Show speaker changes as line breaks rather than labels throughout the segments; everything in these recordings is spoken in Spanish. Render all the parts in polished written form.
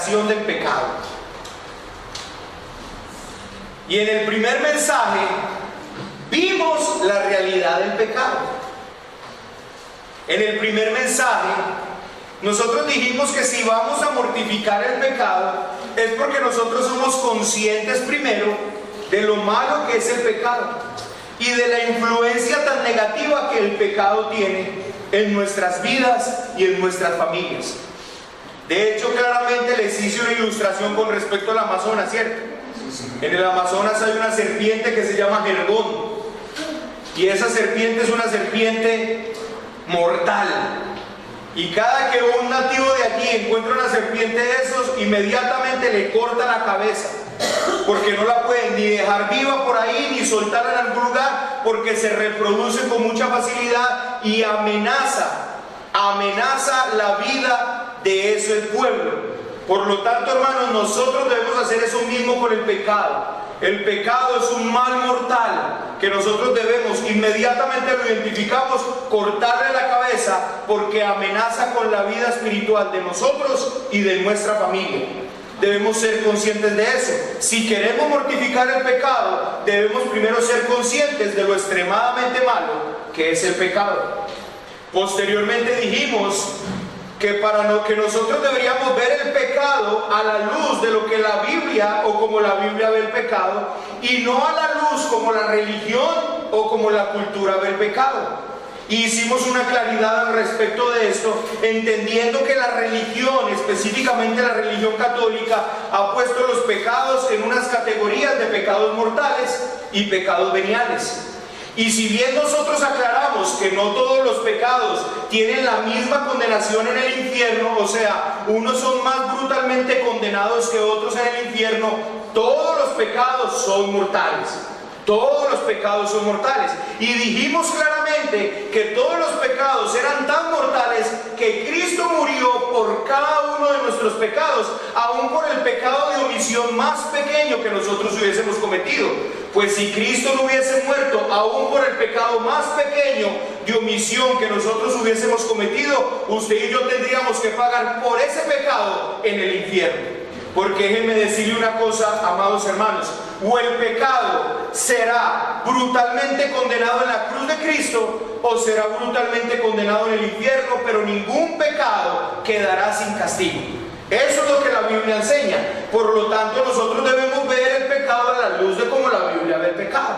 mortificación del pecado. Y en el primer mensaje vimos la realidad del pecado. En el primer mensaje nosotros dijimos que si vamos a mortificar el pecado es porque nosotros somos conscientes primero de lo malo que es el pecado y de la influencia tan negativa que el pecado tiene en nuestras vidas y en nuestras familias. De hecho, claramente les hice una ilustración con respecto al Amazonas, ¿cierto? En el Amazonas hay una serpiente que se llama Jergón, y esa serpiente es una serpiente mortal. Y cada que un nativo de aquí encuentra una serpiente de esos, inmediatamente le corta la cabeza, porque no la pueden ni dejar viva por ahí, ni soltar en algún lugar, porque se reproduce con mucha facilidad y amenaza la vida de ese pueblo. Por lo tanto, hermanos, nosotros debemos hacer eso mismo con el pecado. El pecado es un mal mortal que nosotros debemos, inmediatamente lo identificamos, cortarle la cabeza, porque amenaza con la vida espiritual de nosotros y de nuestra familia. Debemos ser conscientes de eso. Si queremos mortificar el pecado, debemos primero ser conscientes de lo extremadamente malo que es el pecado. Posteriormente dijimos que que nosotros deberíamos ver el pecado a la luz de lo que la Biblia, o como la Biblia ve el pecado, y no a la luz como la religión o como la cultura ve el pecado. Y hicimos una claridad al respecto de esto, entendiendo que la religión, específicamente la religión católica, ha puesto los pecados en unas categorías de pecados mortales y pecados veniales. Y si bien nosotros aclaramos que no todos los pecados tienen la misma condenación en el infierno, o sea, unos son más brutalmente condenados que otros en el infierno, todos los pecados son mortales. Todos los pecados son mortales. Y dijimos claramente que todos los pecados eran tan mortales que Cristo murió por cada uno de nuestros pecados, aún por el pecado de omisión más pequeño que nosotros hubiésemos cometido. Pues si Cristo no hubiese muerto, aún por el pecado más pequeño de omisión que nosotros hubiésemos cometido, usted y yo tendríamos que pagar por ese pecado en el infierno. Porque déjenme decirle una cosa, amados hermanos, o el pecado será brutalmente condenado en la cruz de Cristo, o será brutalmente condenado en el infierno, pero ningún pecado quedará sin castigo. Eso es lo que la Biblia enseña. Por lo tanto, nosotros debemos ver el pecado a la luz de cómo la Biblia ve el pecado.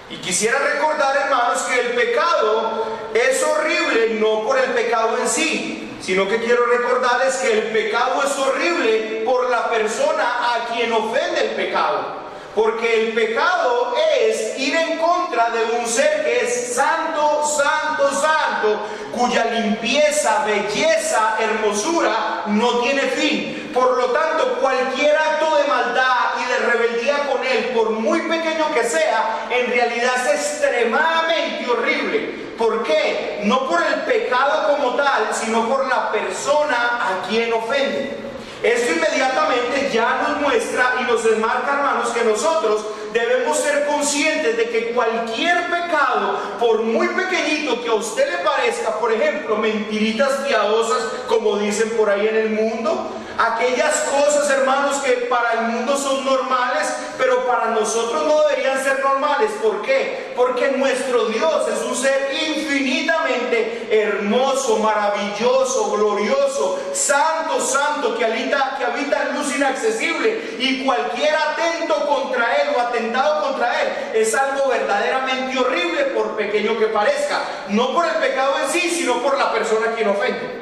Y quisiera recordar, hermanos, que el pecado es horrible no por el pecado en sí, sino que quiero recordarles que el pecado es horrible por la persona a quien ofende el pecado. Porque el pecado es ir en contra de un ser que es santo, santo, santo, cuya limpieza, belleza, hermosura no tiene fin. Por lo tanto, cualquier acto de maldad y de rebeldía con él, por muy pequeño que sea, en realidad es extremadamente horrible. ¿Por qué? No por el pecado como tal, sino por la persona a quien ofende. Esto inmediatamente ya nos muestra y nos enmarca, hermanos, que nosotros debemos ser conscientes de que cualquier pecado, por muy pequeñito que a usted le parezca, por ejemplo, mentiritas piadosas, como dicen por ahí en el mundo, aquellas cosas, hermanos, que para el mundo son normales, pero para nosotros no deberían ser normales. ¿Por qué? Porque nuestro Dios es un ser infinitamente hermoso, maravilloso, glorioso, santo, santo, que habita en luz inaccesible, y cualquier atento contra él o atentado contra él es algo verdaderamente horrible, por pequeño que parezca, no por el pecado en sí, sino por la persona a quien ofende.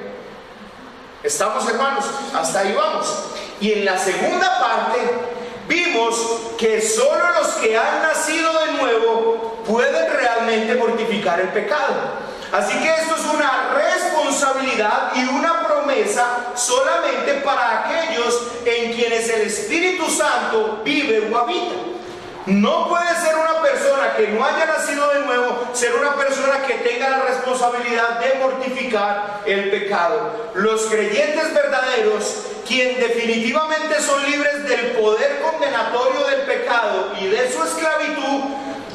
¿Estamos, hermanos? Hasta ahí vamos. Y en la segunda parte vimos que solo los que han nacido de nuevo pueden realmente mortificar el pecado. Así que esto es una responsabilidad y una promesa solamente para aquellos en quienes el Espíritu Santo vive o habita. No puede ser una persona que no haya nacido de nuevo, ser una persona que tenga la responsabilidad de mortificar el pecado. Los creyentes verdaderos, quienes definitivamente son libres del poder condenatorio del pecado y de su esclavitud,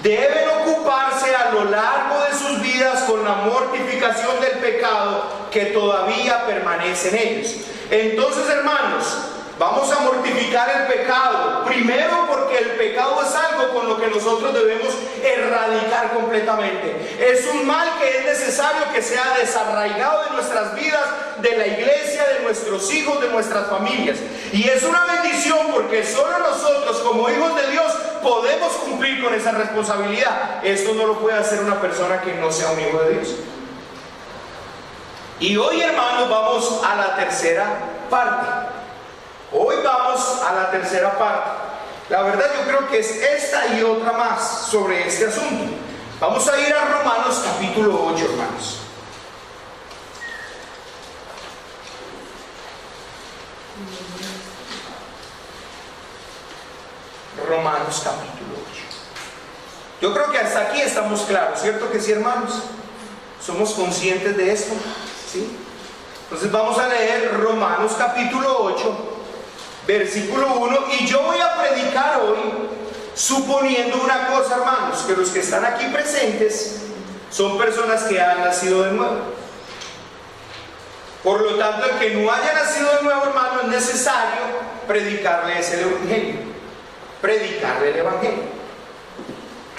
deben ocuparse a lo largo de sus vidas con la mortificación del pecado que todavía permanece en ellos. Entonces, hermanos, vamos a mortificar el pecado. Primero, porque el pecado es algo con lo que nosotros debemos erradicar completamente. Es un mal que es necesario que sea desarraigado de nuestras vidas, de la iglesia, de nuestros hijos, de nuestras familias. Y es una bendición porque solo nosotros, como hijos de Dios, podemos cumplir con esa responsabilidad. Esto no lo puede hacer una persona que no sea un hijo de Dios. Y hoy, hermanos, vamos a la tercera parte. Hoy vamos a la tercera parte. La verdad, yo creo que es esta y otra más sobre este asunto. Vamos a ir a Romanos capítulo 8, hermanos. Romanos capítulo 8. Yo creo que hasta aquí estamos claros, ¿cierto que sí, hermanos? ¿Somos conscientes de esto? ¿Sí? Entonces vamos a leer Romanos capítulo 8, versículo 1, y yo voy a predicar hoy suponiendo una cosa, hermanos, que los que están aquí presentes son personas que han nacido de nuevo. Por lo tanto, el que no haya nacido de nuevo, hermano, es necesario predicarle el evangelio. Predicarle el evangelio.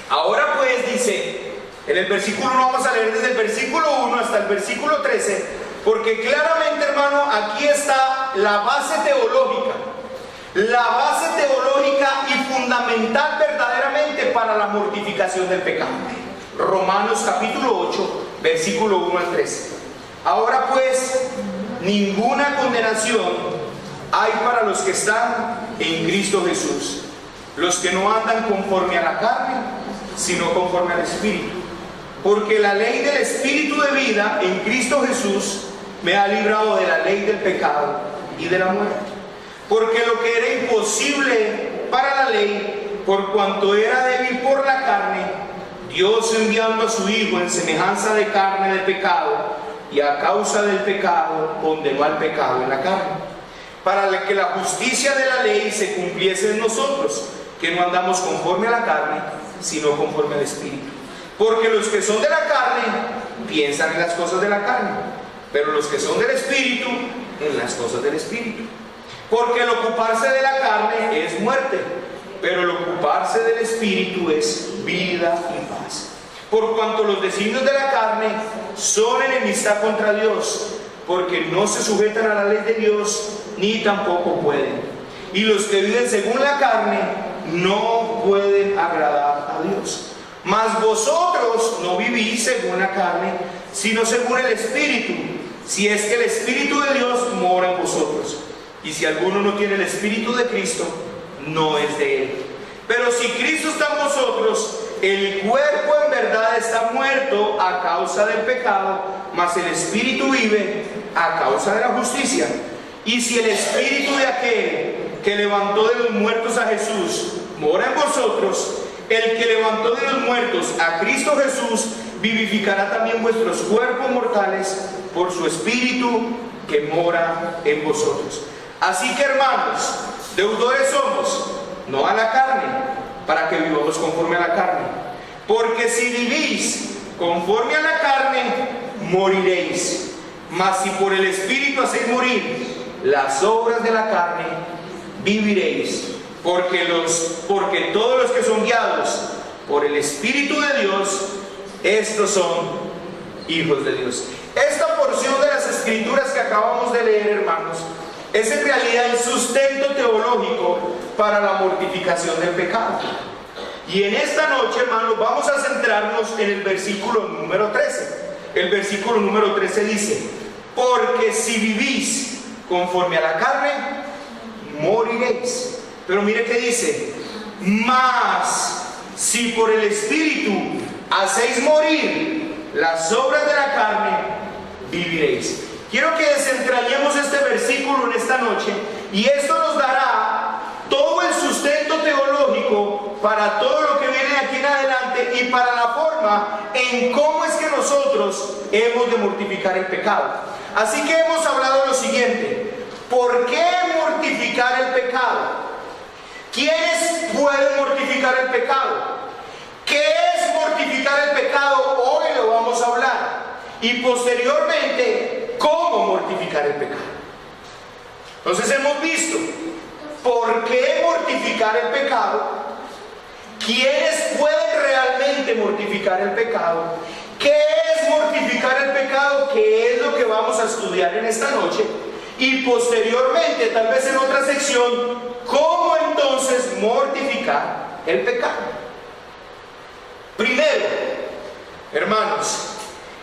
Ahora pues dice, en el versículo 1 vamos a leer desde el versículo 1 hasta el versículo 13, porque claramente, hermano, aquí está la base teológica. La base teológica y fundamental verdaderamente para la mortificación del pecado. Romanos capítulo 8, versículo 1 al 13. Ahora pues, ninguna condenación hay para los que están en Cristo Jesús, los que no andan conforme a la carne, sino conforme al Espíritu. Porque la ley del Espíritu de vida en Cristo Jesús me ha librado de la ley del pecado y de la muerte. Porque lo que era imposible para la ley, por cuanto era débil por la carne, Dios, enviando a su Hijo en semejanza de carne de pecado, y a causa del pecado condenó al pecado en la carne, para que la justicia de la ley se cumpliese en nosotros, que no andamos conforme a la carne, sino conforme al Espíritu. Porque los que son de la carne piensan en las cosas de la carne, pero los que son del Espíritu en las cosas del Espíritu. Porque el ocuparse de la carne es muerte, pero el ocuparse del Espíritu es vida y paz. Por cuanto los designios de la carne son enemistad contra Dios, porque no se sujetan a la ley de Dios, ni tampoco pueden. Y los que viven según la carne no pueden agradar a Dios. Mas vosotros no vivís según la carne, sino según el Espíritu, si es que el Espíritu de Dios mora en vosotros. Y si alguno no tiene el Espíritu de Cristo, no es de él. Pero si Cristo está en vosotros, el cuerpo en verdad está muerto a causa del pecado, mas el Espíritu vive a causa de la justicia. Y si el Espíritu de aquel que levantó de los muertos a Jesús mora en vosotros, el que levantó de los muertos a Cristo Jesús vivificará también vuestros cuerpos mortales por su Espíritu que mora en vosotros. Así que, hermanos, deudores somos, no a la carne, para que vivamos conforme a la carne. Porque si vivís conforme a la carne, moriréis. Mas si por el Espíritu hacéis morir las obras de la carne, viviréis. Porque todos los que son guiados por el Espíritu de Dios, estos son hijos de Dios. Esta porción de las Escrituras que acabamos de leer, hermanos, es en realidad el sustento teológico para la mortificación del pecado. Y en esta noche, hermanos, vamos a centrarnos en el versículo número 13. El versículo número 13 dice: porque si vivís conforme a la carne, moriréis. Pero mire que dice: mas si por el Espíritu hacéis morir las obras de la carne, viviréis. Quiero que desentrañemos este versículo en esta noche, y esto nos dará todo el sustento teológico para todo lo que viene de aquí en adelante y para la forma en cómo es que nosotros hemos de mortificar el pecado. Así que hemos hablado de lo siguiente: ¿por qué mortificar el pecado? ¿Quiénes pueden mortificar el pecado? ¿Qué es mortificar el pecado? Hoy lo vamos a hablar. Y posteriormente, ¿cómo mortificar el pecado. Entonces hemos visto por qué mortificar el pecado, quiénes pueden realmente mortificar el pecado, qué es mortificar el pecado, que es lo que vamos a estudiar en esta noche, y posteriormente, tal vez en otra sección, cómo entonces mortificar el pecado. Primero, hermanos,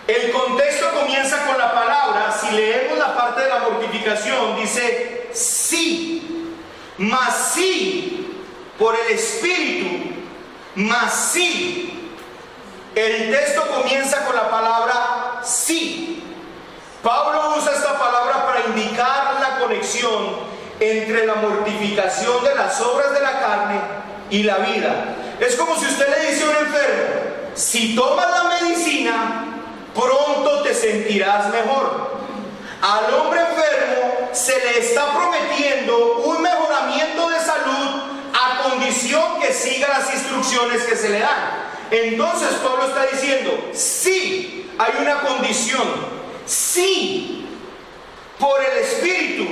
el contexto comienza con la palabra. Si leemos la parte de la mortificación, dice sí, mas sí por el Espíritu, mas sí. El texto comienza con la palabra sí. Pablo usa esta palabra para indicar la conexión entre la mortificación de las obras de la carne y la vida. Es como si usted le dice a un enfermo: si tomas la medicina, pronto te sentirás mejor. Al hombre enfermo se le está prometiendo un mejoramiento de salud a condición que siga las instrucciones que se le dan. Entonces Pablo está diciendo: sí, hay una condición. Sí, por el Espíritu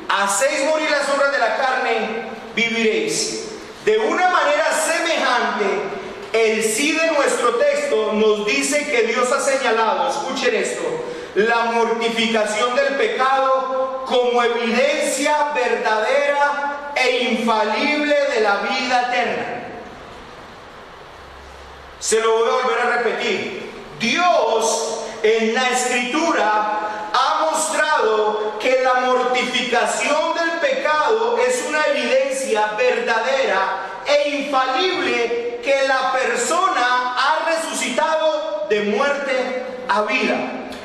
hacéis morir las obras de la carne, viviréis. De una manera semejante, el sí de nuestro texto nos dice que Dios ha señalado, escuchen esto, la mortificación del pecado como evidencia verdadera e infalible de la vida eterna. Se lo voy a volver a repetir. Dios en la Escritura ha mostrado que la mortificación del pecado es una evidencia verdadera e infalible que la persona ha resucitado de muerte a vida.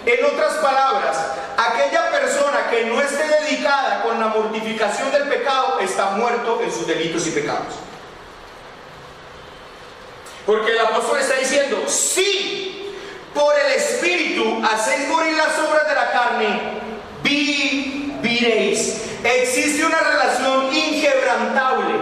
En otras palabras, aquella persona que no esté dedicada con la mortificación del pecado está muerto en sus delitos y pecados. Porque el apóstol está diciendo: sí, por el Espíritu hacéis morir las obras de la carne, viviréis. Existe una relación inquebrantable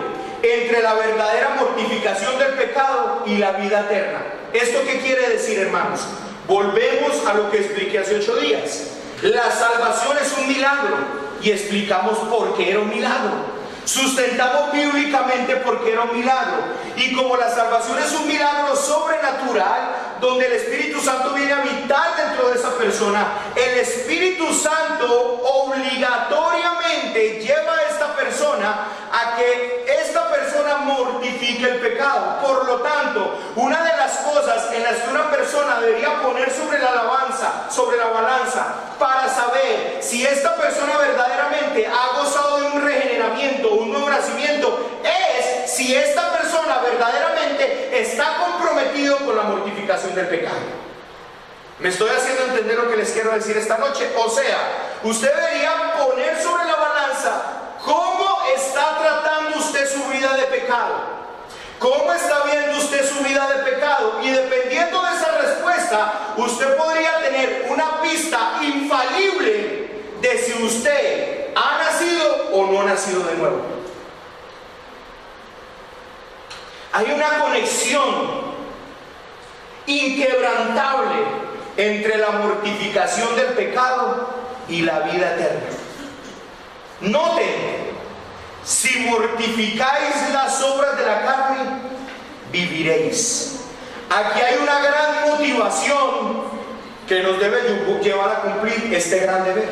entre la verdadera mortificación del pecado y la vida eterna. ¿Esto qué quiere decir, hermanos? Volvemos a lo que expliqué hace 8 días. La salvación es un milagro y explicamos por qué era un milagro. Sustentamos bíblicamente porque era un milagro. Y como la salvación es un milagro sobrenatural, donde el Espíritu Santo viene a habitar dentro de esa persona, el Espíritu Santo obligatoriamente lleva a esta persona a que esta persona mortifique el pecado. Por lo tanto, una de las cosas en las que una persona debería poner sobre la balanza, para saber si esta persona verdaderamente ha gozado de un regeneramiento, un nuevo nacimiento, es si esta persona verdaderamente está comprometido con la mortificación del pecado. ¿Me estoy haciendo entender lo que les quiero decir esta noche? O sea, usted debería poner sobre la balanza cómo está tratando usted su vida de pecado. ¿Cómo está viendo usted su vida de pecado? Y dependiendo de esa respuesta, usted podría tener una pista infalible de si usted ha nacido o no ha nacido de nuevo. Hay una conexión inquebrantable entre la mortificación del pecado y la vida eterna. Noten: si mortificáis las obras de la carne, viviréis. Aquí hay una gran motivación que nos debe llevar a cumplir este gran deber.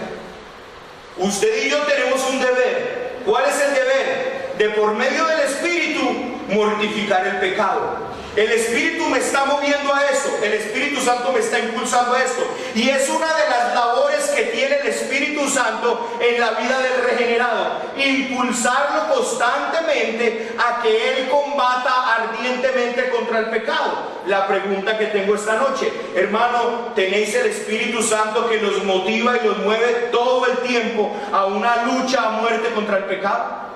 Usted y yo tenemos un deber. ¿Cuál es el deber? De por medio del Espíritu mortificar el pecado. El Espíritu me está moviendo a eso. El Espíritu Santo me está impulsando a esto. Y es una de las labores que tiene el Espíritu Santo en la vida del regenerado: impulsarlo constantemente a que él combata ardientemente contra el pecado. La pregunta que tengo esta noche: hermano, ¿tenéis el Espíritu Santo que los motiva y los mueve todo el tiempo a una lucha a muerte contra el pecado?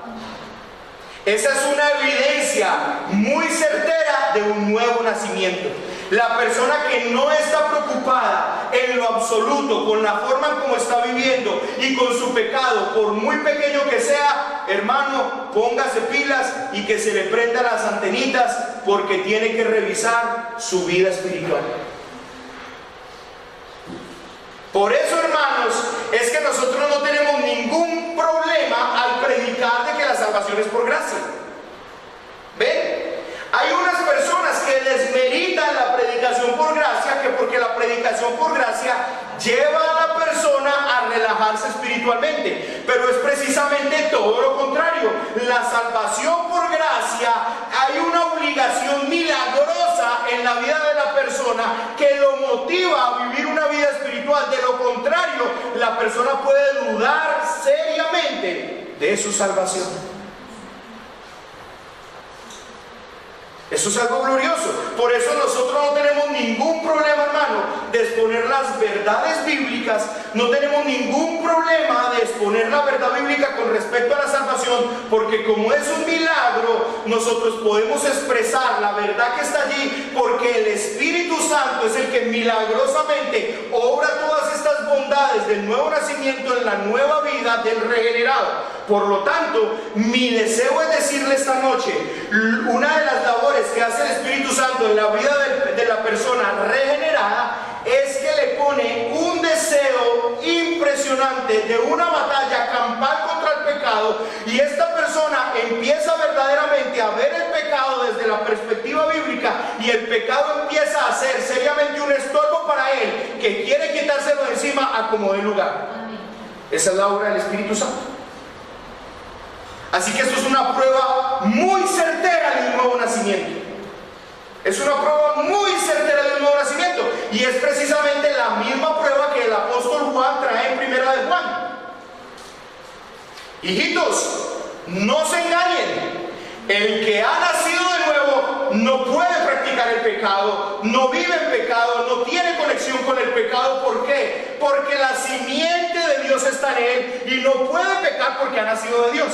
Esa es una evidencia muy certera de un nuevo nacimiento. La persona que no está preocupada en lo absoluto con la forma en cómo está viviendo y con su pecado, por muy pequeño que sea, hermano, póngase pilas y que se le prendan las antenitas, porque tiene que revisar su vida espiritual. Por eso, hermanos, es que nosotros no problema al predicar de que la salvación es por gracia. ¿Ven? Hay unas personas que desmeritan la predicación por gracia, que porque la predicación por gracia lleva a la persona a relajarse espiritualmente, pero es precisamente todo lo contrario. La salvación por gracia, hay una obligación milagrosa en la vida de la persona que lo motiva a vivir una vida espiritual. De lo contrario, la persona puede dudar seriamente de su salvación. Eso es algo glorioso. Por eso nosotros no tenemos ningún problema, hermano, de exponer las verdades bíblicas. No tenemos ningún problema de exponer la verdad bíblica con respecto a la salvación, porque como es un milagro, nosotros podemos expresar la verdad que está allí, porque el Espíritu Santo es el que milagrosamente obra todas estas bondades del nuevo nacimiento en la nueva vida del regenerado. Por lo tanto, mi deseo es decirle esta noche, una de las labores que hace el Espíritu Santo en la vida de la persona regenerada es que le pone un deseo impresionante de una batalla campal contra el pecado, y esta persona empieza verdaderamente a ver el pecado desde la perspectiva bíblica, y el pecado empieza a ser seriamente un estorbo para él, que quiere quitárselo de encima a como dé lugar. Esa es la obra del Espíritu Santo. Así que esto es una prueba muy certera de un nuevo nacimiento. Es una prueba muy certera de un nuevo nacimiento. Y es precisamente la misma prueba que el apóstol Juan trae en Primera de Juan. Hijitos, no se engañen. El que ha nacido de nuevo no puede practicar el pecado, no vive en pecado, no tiene conexión con el pecado. ¿Por qué? Porque la simiente de Dios está en él y no puede pecar porque ha nacido de Dios.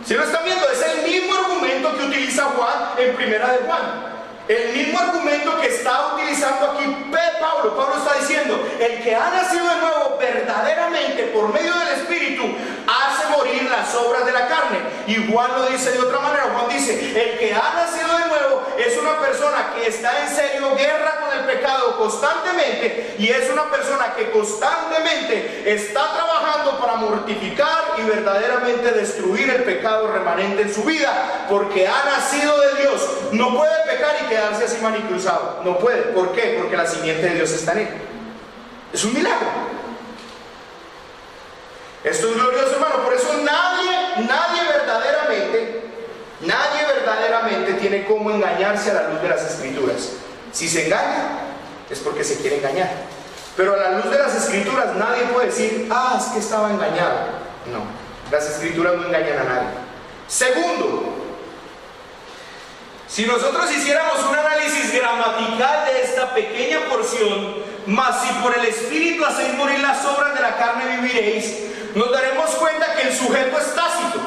¿Sí lo están viendo? Es el mismo argumento que utiliza Juan en Primera de Juan. El mismo argumento que está utilizando aquí Pablo. Pablo está diciendo, el que ha nacido de nuevo verdaderamente por medio del Espíritu hace morir las obras de la carne. Y Juan lo dice de otra manera. Juan dice, el que ha nacido de nuevo es una persona que está en serio guerra con el pecado constantemente, y es una persona que constantemente está trabajando para mortificar y verdaderamente destruir el pecado remanente en su vida, porque ha nacido de Dios. No puede pecar y quedarse así manicruzado. No puede. ¿Por qué? Porque la simiente de Dios está en él. Es un milagro. Esto es glorioso, hermano. Por eso nadie verdaderamente tiene cómo engañarse a la luz de las Escrituras. Si se engaña, es porque se quiere engañar. Pero a la luz de las Escrituras nadie puede decir, es que estaba engañado. No, las Escrituras no engañan a nadie. Segundo, si nosotros hiciéramos un análisis gramatical de esta pequeña porción, mas si por el Espíritu hacéis morir las obras de la carne viviréis, nos daremos cuenta que el sujeto es tácito.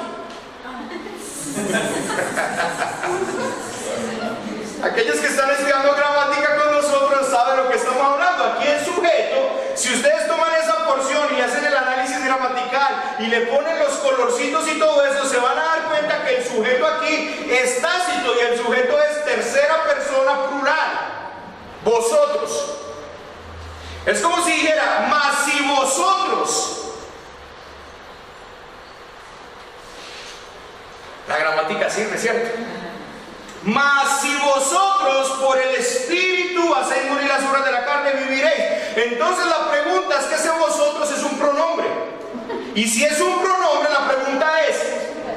Aquellos que están estudiando gramática con nosotros saben lo que estamos hablando. Aquí el sujeto, si ustedes toman esa porción y hacen el análisis gramatical y le ponen los colorcitos y todo eso, se van a dar cuenta que el sujeto aquí es tácito, y el sujeto es tercera persona plural. Vosotros. Es como si dijera, mas si vosotros. La gramática sirve, ¿cierto? Mas si vosotros por el Espíritu hacéis morir las obras de la carne, viviréis. Entonces la pregunta es que ese vosotros es un pronombre. Y si es un pronombre, la pregunta es,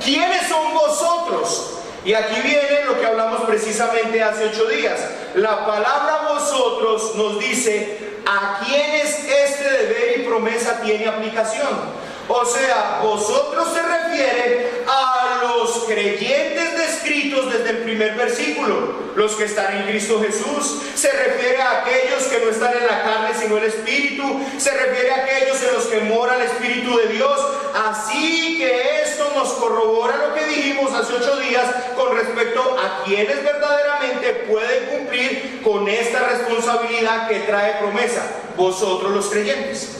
¿quiénes son vosotros? Y aquí viene lo que hablamos precisamente hace 8 días. La palabra vosotros nos dice a quienes este deber y promesa tiene aplicación. O sea, vosotros se refiere a los creyentes descritos desde el primer versículo, los que están en Cristo Jesús. Se refiere a aquellos que no están en la carne sino el Espíritu. Se refiere a aquellos en los que mora el Espíritu de Dios. Así que esto nos corrobora lo que dijimos hace 8 días con respecto a quienes verdaderamente pueden cumplir con esta responsabilidad que trae promesa: vosotros los creyentes.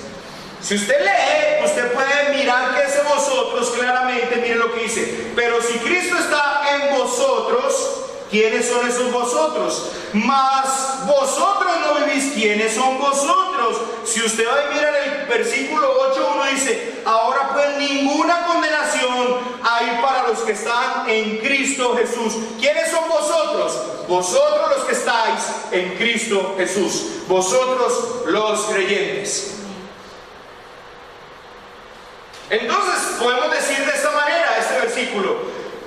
Si usted lee, usted puede mirar que ese vosotros claramente, mire lo que dice. Pero si Cristo está en vosotros, ¿quiénes son esos vosotros? Mas vosotros no vivís. ¿Quiénes son vosotros? Si si usted va y mira en el versículo 8, uno dice: ahora pues ninguna condenación hay para los que están en Cristo Jesús. ¿Quiénes son vosotros? Vosotros los que estáis en Cristo Jesús, vosotros los creyentes. Entonces podemos decir de esta manera este versículo: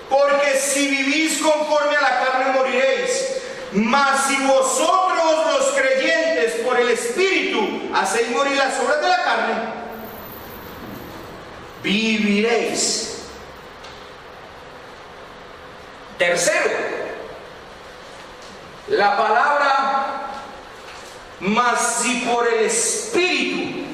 porque si vivís conforme a la carne moriréis, mas si vosotros los creyentes por el Espíritu hacéis morir las obras de la carne, viviréis. Tercero, la palabra mas si por el Espíritu,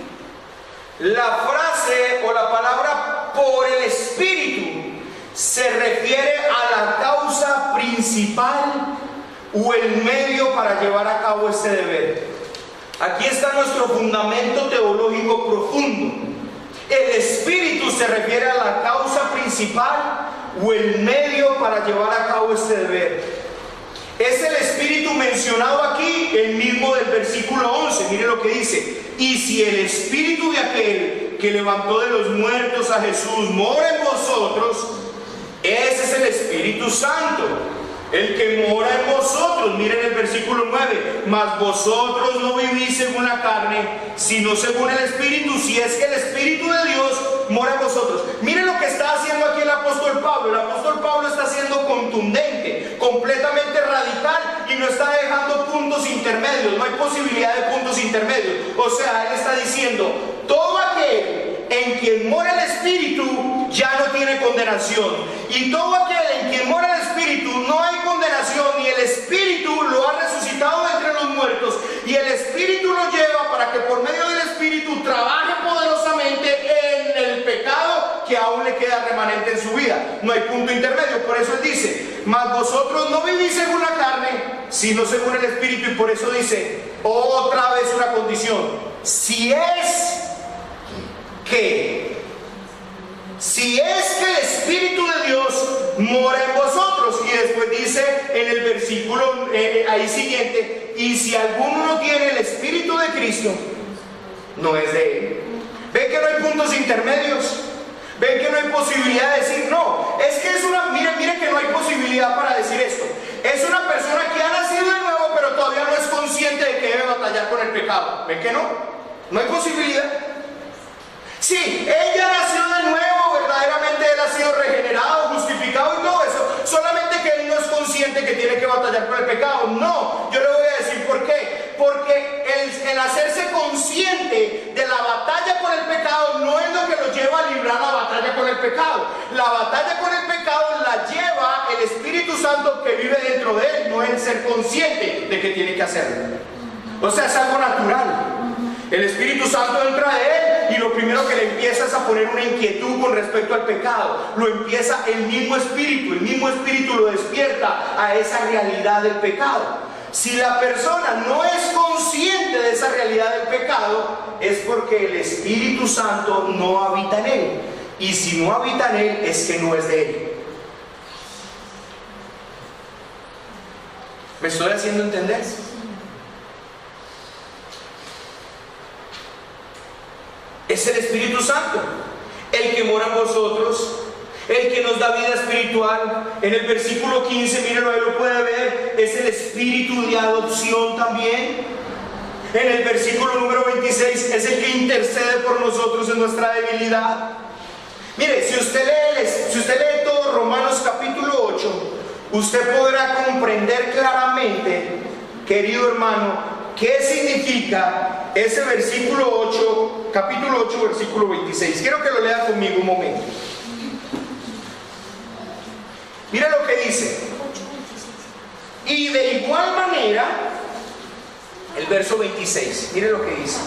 la frase o la palabra por el Espíritu se refiere a la causa principal o el medio para llevar a cabo este deber. Aquí está nuestro fundamento teológico profundo. El Espíritu se refiere a la causa principal o el medio para llevar a cabo este deber. Es el Espíritu mencionado aquí, el mismo del versículo 11. Mire lo que dice: y si el Espíritu de aquel que levantó de los muertos a Jesús mora en vosotros, ese es el Espíritu Santo, el que mora en vosotros. Miren el versículo 9: mas vosotros no vivís según la carne, sino según el Espíritu, si es que el Espíritu de Dios mora en vosotros. Miren lo que está haciendo aquí el apóstol Pablo. El apóstol Pablo está siendo contundente, completamente radical, y no está dejando puntos intermedios. No hay posibilidad de puntos intermedios. O sea, él está diciendo: todo aquel en quien mora el Espíritu ya no tiene condenación, y todo aquel en quien mora el Espíritu no hay condenación, y el Espíritu lo ha resucitado entre los muertos, y el Espíritu lo lleva para que por medio del Espíritu trabaje poderosamente en el pecado que aún le queda remanente en su vida. No hay punto intermedio. Por eso él dice: mas vosotros no vivís según la carne, sino según el Espíritu. Y por eso dice otra vez una condición: si es que el Espíritu de Dios mora en vosotros. Y después dice en el versículo ahí siguiente: y si alguno no tiene el Espíritu de Cristo, no es de él. ¿Ven que no hay puntos intermedios? ¿Ven que no hay posibilidad de decir no? Es que es una, miren que no hay posibilidad para decir esto. Es una persona que ha nacido de nuevo, pero todavía no es consciente de que debe batallar con el pecado. ¿Ven que no? No hay posibilidad. Sí, ella nació de nuevo, verdaderamente él ha sido regenerado, justificado y todo eso, solamente que él no es consciente que tiene que batallar con el pecado. No, yo le voy a decir por qué. Porque el hacerse consciente de la batalla con el pecado no es lo que lo lleva a librar la batalla con el pecado. La batalla con el pecado la lleva el Espíritu Santo que vive dentro de él, no el ser consciente de que tiene que hacerlo. O sea, es algo natural. El Espíritu Santo entra de él y lo primero que le empieza es a poner una inquietud con respecto al pecado. Lo empieza el mismo Espíritu lo despierta a esa realidad del pecado. Si la persona no es consciente de esa realidad del pecado, es porque el Espíritu Santo no habita en él. Y si no habita en él, es que no es de él. ¿Me estoy haciendo entender? Es el Espíritu Santo el que mora en vosotros, el que nos da vida espiritual. En el versículo 15, mírenlo, ahí lo puede ver, es el Espíritu de adopción también. En el versículo número 26, es el que intercede por nosotros en nuestra debilidad. Mire, si usted lee todo Romanos capítulo 8, usted podrá comprender claramente, querido hermano, ¿qué significa ese versículo 8, capítulo 8, versículo 26? Quiero que lo lea conmigo un momento. Mira lo que dice. Y de igual manera, el verso 26, mire lo que dice.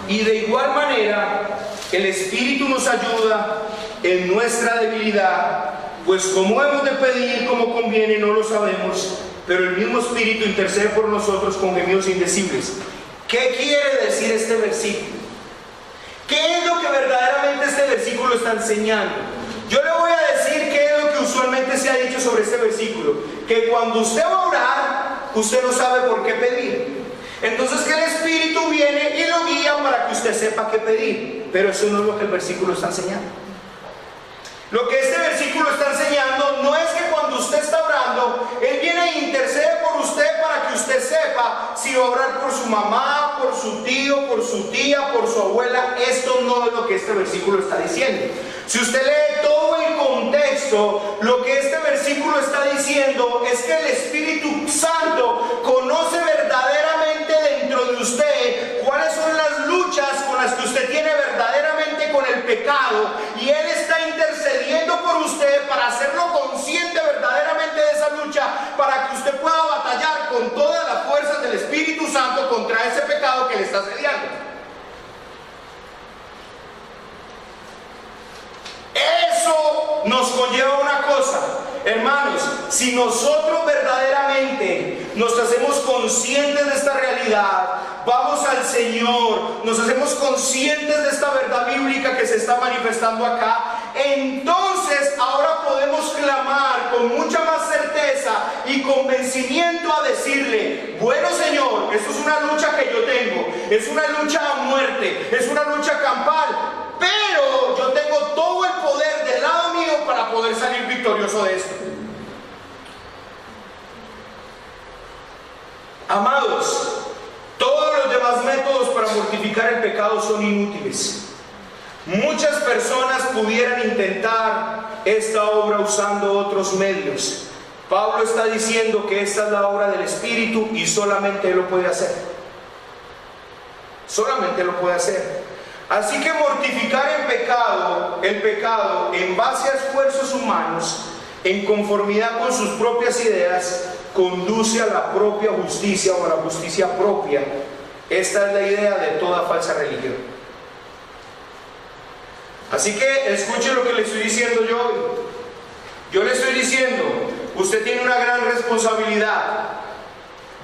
Y de igual manera, el Espíritu nos ayuda en nuestra debilidad, pues como hemos de pedir como conviene, no lo sabemos, pero el mismo Espíritu intercede por nosotros con gemidos indecibles. ¿Qué quiere decir este versículo? ¿Qué es lo que verdaderamente este versículo está enseñando? Yo le voy a decir qué es lo que usualmente se ha dicho sobre este versículo: que cuando usted va a orar, usted no sabe por qué pedir. Entonces que el Espíritu viene y lo guía para que usted sepa qué pedir. Pero eso no es lo que el versículo está enseñando. Lo que este versículo está enseñando no es que cuando usted está orando, Él viene e intercede por usted para que usted sepa si va a orar por su mamá, por su tío, por su tía, por su abuela. Esto no es lo que este versículo está diciendo. Si usted lee todo el contexto, lo que este versículo está diciendo es que el Espíritu Santo conoce verdaderamente dentro de usted cuáles son las luchas con las que usted tiene verdaderamente con el pecado, y Él está intercediendo por usted para hacerlo consciente verdaderamente de esa lucha, para que usted pueda batallar con todas las fuerzas del Espíritu Santo contra ese pecado que le está asediando. Eso nos conlleva una cosa, hermanos: si nosotros verdaderamente nos hacemos conscientes de esta realidad, vamos al Señor, nos hacemos conscientes de esta verdad bíblica que se está manifestando acá, entonces ahora podemos clamar con mucha más certeza y convencimiento a decirle: bueno, Señor, esto es una lucha que yo tengo, es una lucha a muerte, es una lucha campal, pero yo tengo todo el poder del lado mío para poder salir victorioso de esto. Amados, todos los demás métodos para mortificar el pecado son inútiles. Muchas personas pudieran intentar esta obra usando otros medios. Pablo está diciendo que esta es la obra del Espíritu y solamente Él lo puede hacer. Solamente Él lo puede hacer. Así que mortificar el pecado en base a esfuerzos humanos, en conformidad con sus propias ideas, conduce a la propia justicia o a la justicia propia. Esta es la idea de toda falsa religión. Así que escuche lo que le estoy diciendo yo hoy. Yo le estoy diciendo: usted tiene una gran responsabilidad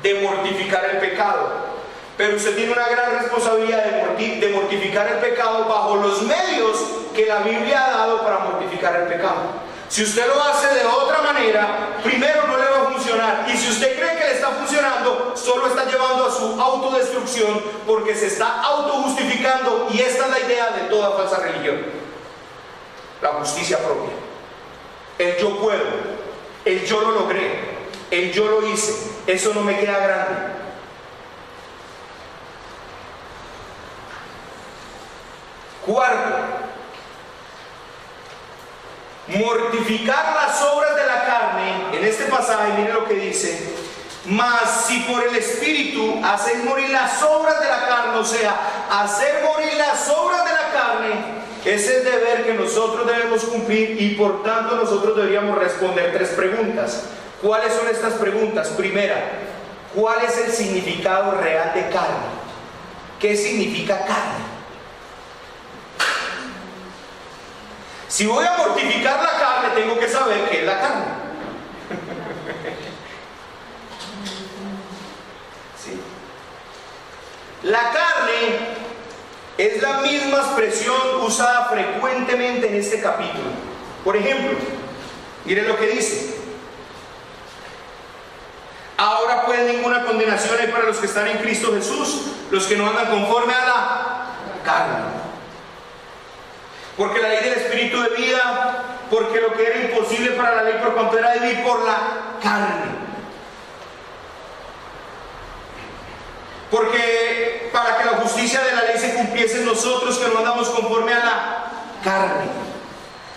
de mortificar el pecado. Pero usted tiene una gran responsabilidad de mortificar el pecado bajo los medios que la Biblia ha dado para mortificar el pecado. Si usted lo hace de otra manera, primero no le va a funcionar. Y si usted cree que le está funcionando, solo está llevando a su autodestrucción, porque se está autojustificando. Y esta es la idea de toda falsa religión: la justicia propia. El yo puedo, el yo lo logré, el yo lo hice. Eso no me queda grande. Cuarto, mortificar las obras de la carne. En este pasaje, mire lo que dice: mas si por el Espíritu hacéis morir las obras de la carne, o sea, hacer morir las obras de la carne, ese es el deber que nosotros debemos cumplir, y por tanto nosotros deberíamos responder 3 preguntas. ¿Cuáles son estas preguntas? Primera, ¿cuál es el significado real de carne? ¿Qué significa carne? Si voy a mortificar la carne, tengo que saber qué es la carne. Sí. La carne es la misma expresión usada frecuentemente en este capítulo. Por ejemplo, miren lo que dice: ahora pues ninguna condenación hay para los que están en Cristo Jesús, los que no andan conforme a la carne. Porque la ley del Espíritu de vida, porque lo que era imposible para la ley por cuanto era débil por la carne. Porque para que la justicia de la ley se cumpliese en nosotros que no andamos conforme a la carne.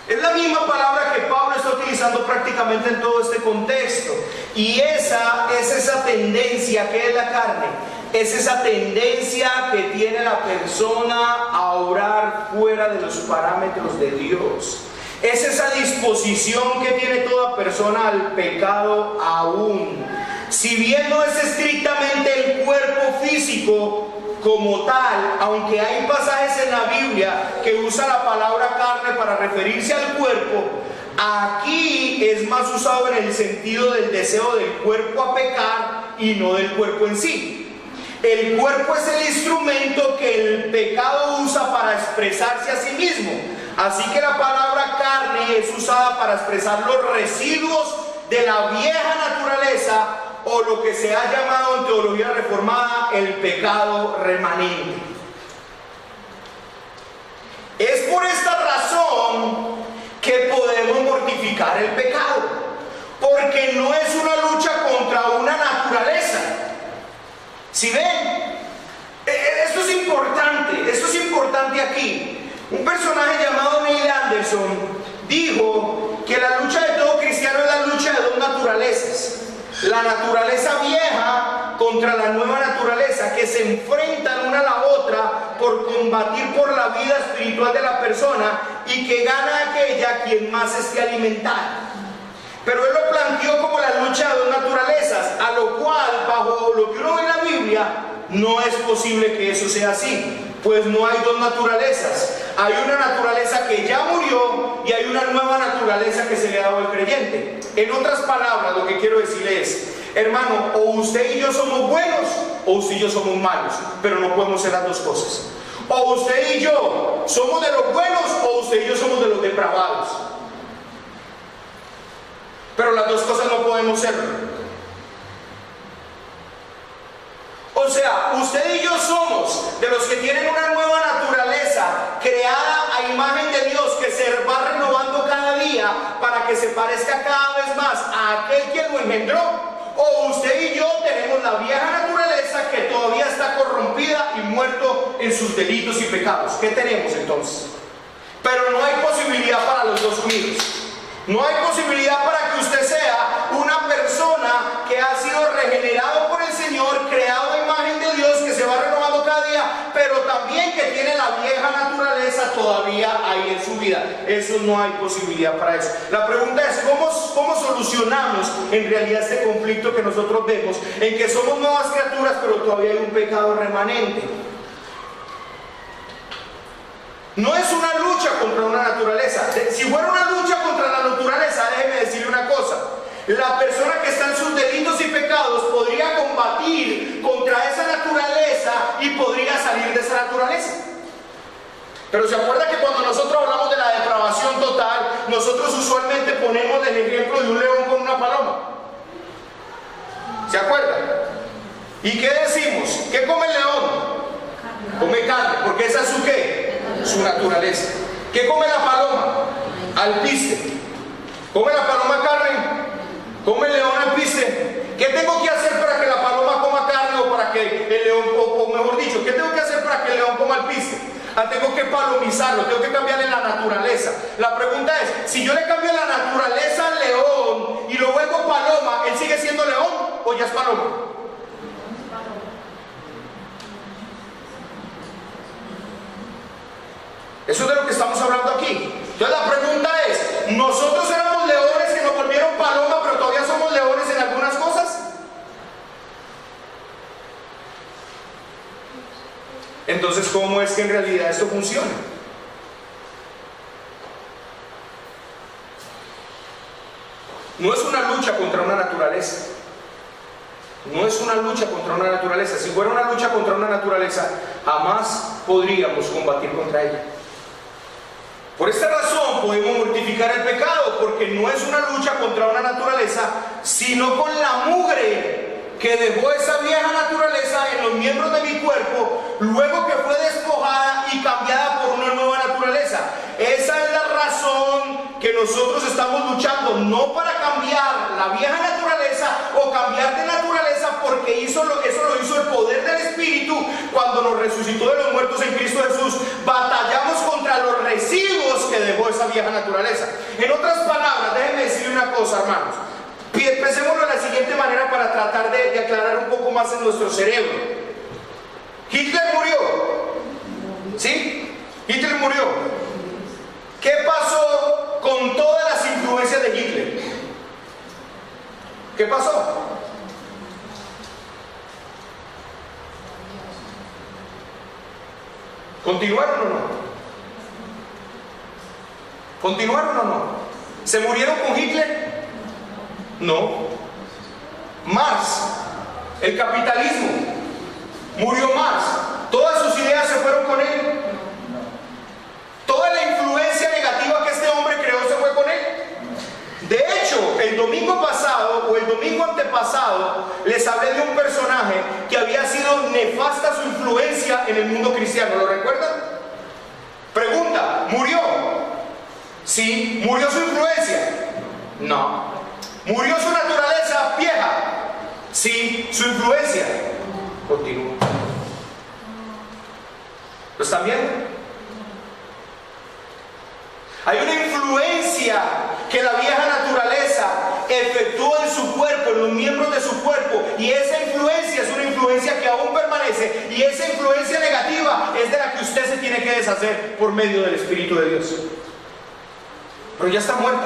Es la misma palabra que Pablo está utilizando prácticamente en todo este contexto. Y esa es esa tendencia que es la carne. Es esa tendencia que tiene la persona a orar fuera de los parámetros de Dios. Es esa disposición que tiene toda persona al pecado aún. Si bien no es estrictamente el cuerpo físico como tal, aunque hay pasajes en la Biblia que usa la palabra carne para referirse al cuerpo, aquí es más usado en el sentido del deseo del cuerpo a pecar y no del cuerpo en sí. El cuerpo es el instrumento que el pecado usa para expresarse a sí mismo. Así que la palabra carne es usada para expresar los residuos de la vieja naturaleza o lo que se ha llamado en teología reformada el pecado remanente. Es por esta razón que podemos mortificar el pecado, porque no es una lucha contra una naturaleza. ¿Sí ven? Esto es importante aquí. Un personaje llamado Neil Anderson dijo que la lucha de todo cristiano es la lucha de dos naturalezas: la naturaleza vieja contra la nueva naturaleza, que se enfrentan una a la otra por combatir por la vida espiritual de la persona, y que gana aquella quien más esté alimentada. Pero él lo planteó como la lucha de dos naturalezas, a lo cual, bajo lo que uno ve en la Biblia, no es posible que eso sea así, pues no hay dos naturalezas. Hay una naturaleza que ya murió y hay una nueva naturaleza que se le ha dado al creyente. En otras palabras, lo que quiero decirle es: hermano, o usted y yo somos buenos o usted y yo somos malos, pero no podemos ser las dos cosas. O usted y yo somos de los buenos o usted y yo somos de los depravados, pero las dos cosas no podemos ser. O sea, usted y yo somos de los que tienen una nueva naturaleza creada a imagen de Dios, que se va renovando cada día para que se parezca cada vez más a aquel quien lo engendró. O usted y yo tenemos la vieja naturaleza que todavía está corrompida y muerto en sus delitos y pecados. ¿Qué tenemos entonces? Pero no hay posibilidad para los dos unidos. No hay posibilidad para que usted sea una persona que ha sido regenerado por el Señor, creado a imagen de Dios, que se va renovando cada día, pero también que tiene la vieja naturaleza todavía ahí en su vida. Eso no hay posibilidad para eso. La pregunta es: ¿cómo solucionamos en realidad este conflicto que nosotros vemos, en que somos nuevas criaturas, pero todavía hay un pecado remanente? No es una lucha contra una naturaleza. Si fuera una lucha contra la naturaleza, déjeme decirle una cosa: la persona que está en sus delitos y pecados podría combatir contra esa naturaleza y podría salir de esa naturaleza. Pero se acuerda que cuando nosotros hablamos de la depravación total, nosotros usualmente ponemos el ejemplo de un león con una paloma. ¿Se acuerdan? ¿Y qué decimos? ¿Qué come el león? Come carne, porque esa es su ¿qué? Su naturaleza. ¿Qué come la paloma? Alpiste. ¿Come la paloma carne? ¿Come el león alpiste? ¿Qué tengo que hacer para que la paloma coma carne, o para que el león, o mejor dicho, qué tengo que hacer para que el león coma alpiste? Tengo que palomizarlo, tengo que cambiarle la naturaleza. La pregunta es: si yo le cambio la naturaleza al león y lo vuelvo paloma, ¿él sigue siendo león o ya es paloma? Eso es de lo que estamos hablando aquí. Entonces la pregunta es: ¿nosotros éramos leones que nos volvieron paloma, pero todavía somos leones en algunas cosas? Entonces, ¿cómo es que en realidad esto funciona? No es una lucha contra una naturaleza. No es una lucha contra una naturaleza. Si fuera una lucha contra una naturaleza, jamás podríamos combatir contra ella. Por esta razón podemos mortificar el pecado, porque no es una lucha contra una naturaleza, sino con la mugre que dejó esa vieja naturaleza en los miembros de mi cuerpo, luego que fue despojada y cambiada por una nueva naturaleza. Esa es la razón que nosotros estamos luchando, no para cambiar la vieja naturaleza o cambiar de naturaleza, porque eso lo hizo el poder del Espíritu cuando nos resucitó de los muertos en Cristo Jesús. Batallamos contra los residuos que dejó esa vieja naturaleza. En otras palabras, déjenme decirle una cosa, hermanos. Pensémoslo de la siguiente manera para tratar de aclarar un poco más en nuestro cerebro. Hitler murió, ¿sí? Hitler murió. ¿Qué pasó con todas las influencias de Hitler? ¿Qué pasó? ¿Continuaron o no? ¿Continuaron o no? ¿Se murieron con Hitler? No. Marx, el capitalismo, murió Marx. ¿Todas sus ideas se fueron con él? ¿Toda la influencia negativa que este hombre creó se fue con él? De hecho, el domingo pasado o el domingo antepasado nefasta su influencia en el mundo cristiano. ¿Lo recuerdan? Pregunta, ¿murió? Sí. ¿Murió su influencia? No. ¿Murió su naturaleza vieja? Sí. ¿Su influencia? Continúa. ¿Lo están viendo? Hay una influencia que la vieja naturaleza efectúa en su cuerpo, en los miembros de su cuerpo, y esa influencia es una influencia que aún permanece, y esa influencia negativa es de la que usted se tiene que deshacer por medio del Espíritu de Dios. Pero ya está muerta.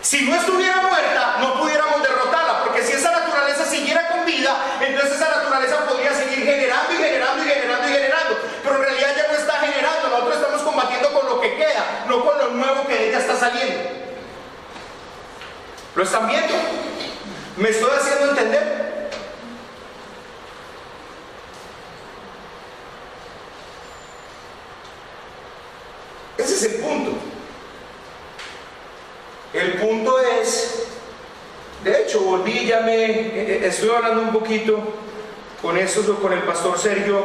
Si no estuviera muerta, no pudiéramos derrotarla, porque si esa naturaleza siguiera con vida, entonces esa naturaleza podría seguir generando y generando y generando y generando, pero en realidad ya no está generando. Nosotros estamos combatiendo con lo que queda, no con lo nuevo que de ella está saliendo. ¿Lo están viendo? ¿Me estoy haciendo entender? Ese es el punto. El punto es, de hecho, volví, estoy hablando un poquito con el pastor Sergio.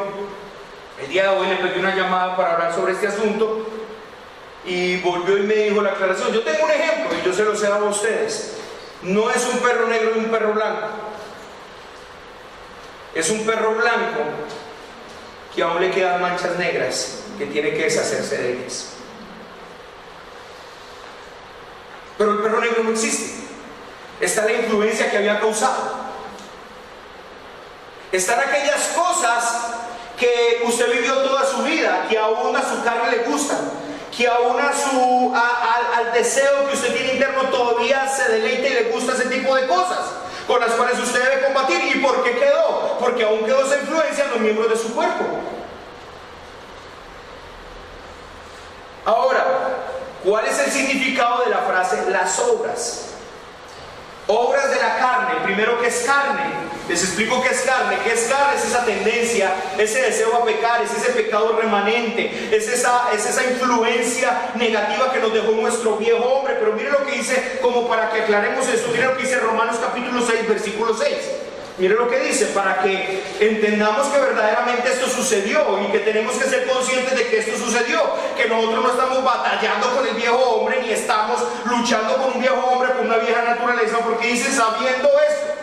El día de hoy le pedí una llamada para hablar sobre este asunto y volvió y me dijo la aclaración. Yo tengo un ejemplo y yo se los he dado a ustedes. No es un perro negro y un perro blanco. Es un perro blanco que aún le quedan manchas negras, que tiene que deshacerse de ellas. Pero el perro negro no existe. Está la influencia que había causado. Están aquellas cosas que usted vivió toda su vida, que aún a su carne le gustan, que aún al deseo que usted tiene interno todavía se deleita y le gusta ese tipo de cosas, con las cuales usted debe combatir. ¿Y por qué quedó? Porque aún quedó esa influencia en los miembros de su cuerpo. Ahora, ¿cuál es el significado de la frase las obras? Obras de la carne. Primero, ¿qué es carne? Les explico qué es carne. ¿Qué es carne? Es esa tendencia, ese deseo a pecar, es ese pecado remanente, es esa influencia negativa que nos dejó nuestro viejo hombre. Pero mire lo que dice, como para que aclaremos esto, mire lo que dice Romanos capítulo 6, versículo 6. Mire lo que dice, para que entendamos que verdaderamente esto sucedió y que tenemos que ser conscientes de que esto sucedió, que nosotros no estamos batallando con el viejo hombre ni estamos luchando con un viejo hombre, con una vieja naturaleza, porque dice sabiendo esto,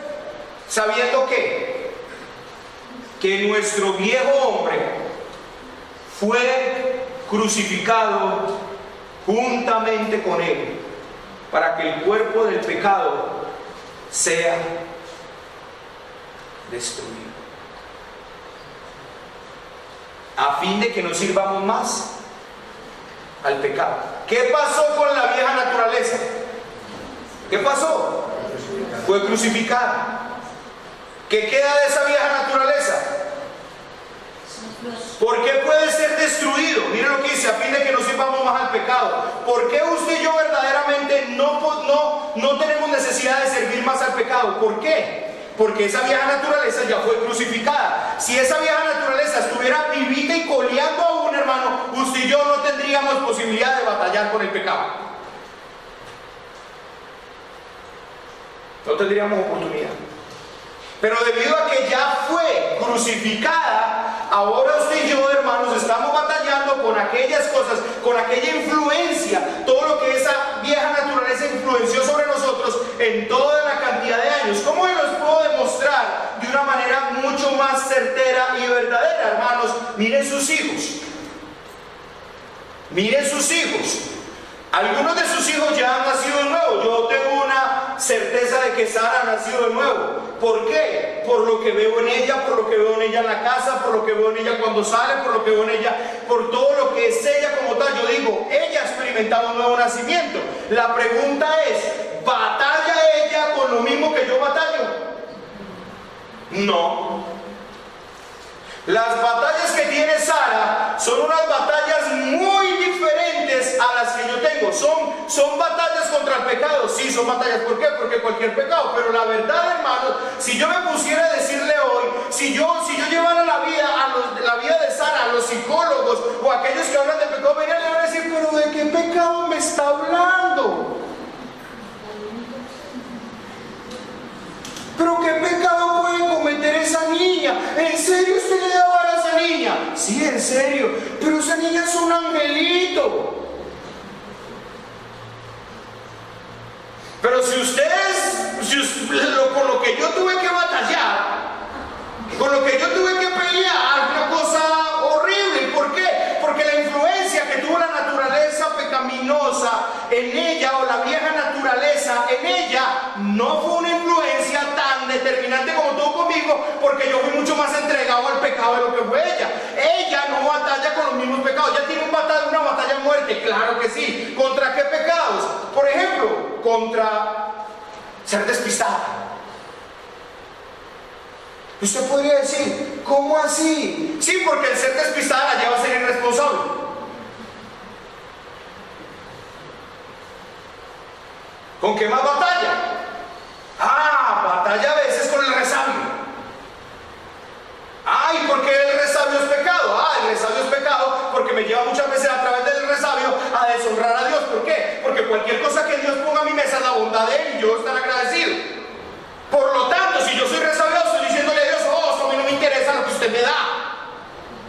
sabiendo que nuestro viejo hombre fue crucificado juntamente con él, para que el cuerpo del pecado sea destruido, a fin de que no sirvamos más al pecado. ¿Qué pasó con la vieja naturaleza? ¿Qué pasó? Fue crucificada. ¿Qué queda de esa vieja naturaleza? ¿Por qué puede ser destruido? Mire lo que dice, a fin de que no sirvamos más al pecado. ¿Por qué usted y yo verdaderamente no tenemos necesidad de servir más al pecado? ¿Por qué? Porque esa vieja naturaleza ya fue crucificada. Si esa vieja naturaleza estuviera vivita y coleando aún, hermano, usted y yo no tendríamos posibilidad de batallar con el pecado. No tendríamos oportunidad. Pero debido a que ya fue crucificada, ahora usted y yo, hermanos, estamos batallando con aquellas cosas, con aquella influencia, todo lo que esa vieja naturaleza influenció sobre nosotros en toda la cantidad de años. ¿Cómo los puedo demostrar de una manera mucho más certera y verdadera, hermanos? Miren sus hijos. Miren sus hijos. Algunos de sus hijos ya han nacido de nuevo. Yo tengo una certeza de que Sara ha nacido de nuevo. ¿Por qué? Por lo que veo en ella, por lo que veo en ella en la casa, por lo que veo en ella cuando sale, por lo que veo en ella, por todo lo que es ella como tal. Yo digo, ella ha experimentado un nuevo nacimiento. La pregunta es, ¿batalla ella con lo mismo que yo batallo? No. Las batallas que tiene Sara son unas batallas muy diferentes a las que yo tengo. Son batallas contra el pecado. Sí, son batallas. ¿Por qué? Porque cualquier pecado. Pero la verdad, hermanos, si yo me pusiera a decirle hoy, si yo llevara la vida de Sara a los psicólogos o a aquellos que hablan de pecado, le van a decir, pero ¿de qué pecado me está hablando? ¿Pero qué pecado puede cometer esa niña? ¿En serio sí, en serio, pero esa niña es un angelito. Pero si con lo que yo tuve que batallar, con lo que yo tuve que pelear, una cosa horrible. ¿Por qué? Porque la influencia que tuvo la naturaleza pecaminosa en ella, o la vieja naturaleza en ella, no fue una influencia tan determinante como tuvo conmigo, porque yo fui mucho más entregado al pecado de lo que fue ella. Ella no batalla con los mismos pecados. Ella tiene una batalla a muerte, claro que sí. ¿Contra qué pecados? Por ejemplo, contra ser despistada. Usted podría decir, ¿cómo así? Sí, porque el ser despistada la lleva a ser irresponsable. ¿Con qué más batalla? Batalla a veces con el resabio. ¿Y por qué el resabio es pecado? El resabio es pecado porque me lleva muchas veces a través del resabio a deshonrar a Dios. ¿Por qué? Porque cualquier cosa que Dios ponga a mi mesa es la bondad de Él y yo estar agradecido. Por lo tanto, si yo soy resabioso, estoy diciéndole a Dios, esto a mí no me interesa lo que usted me da.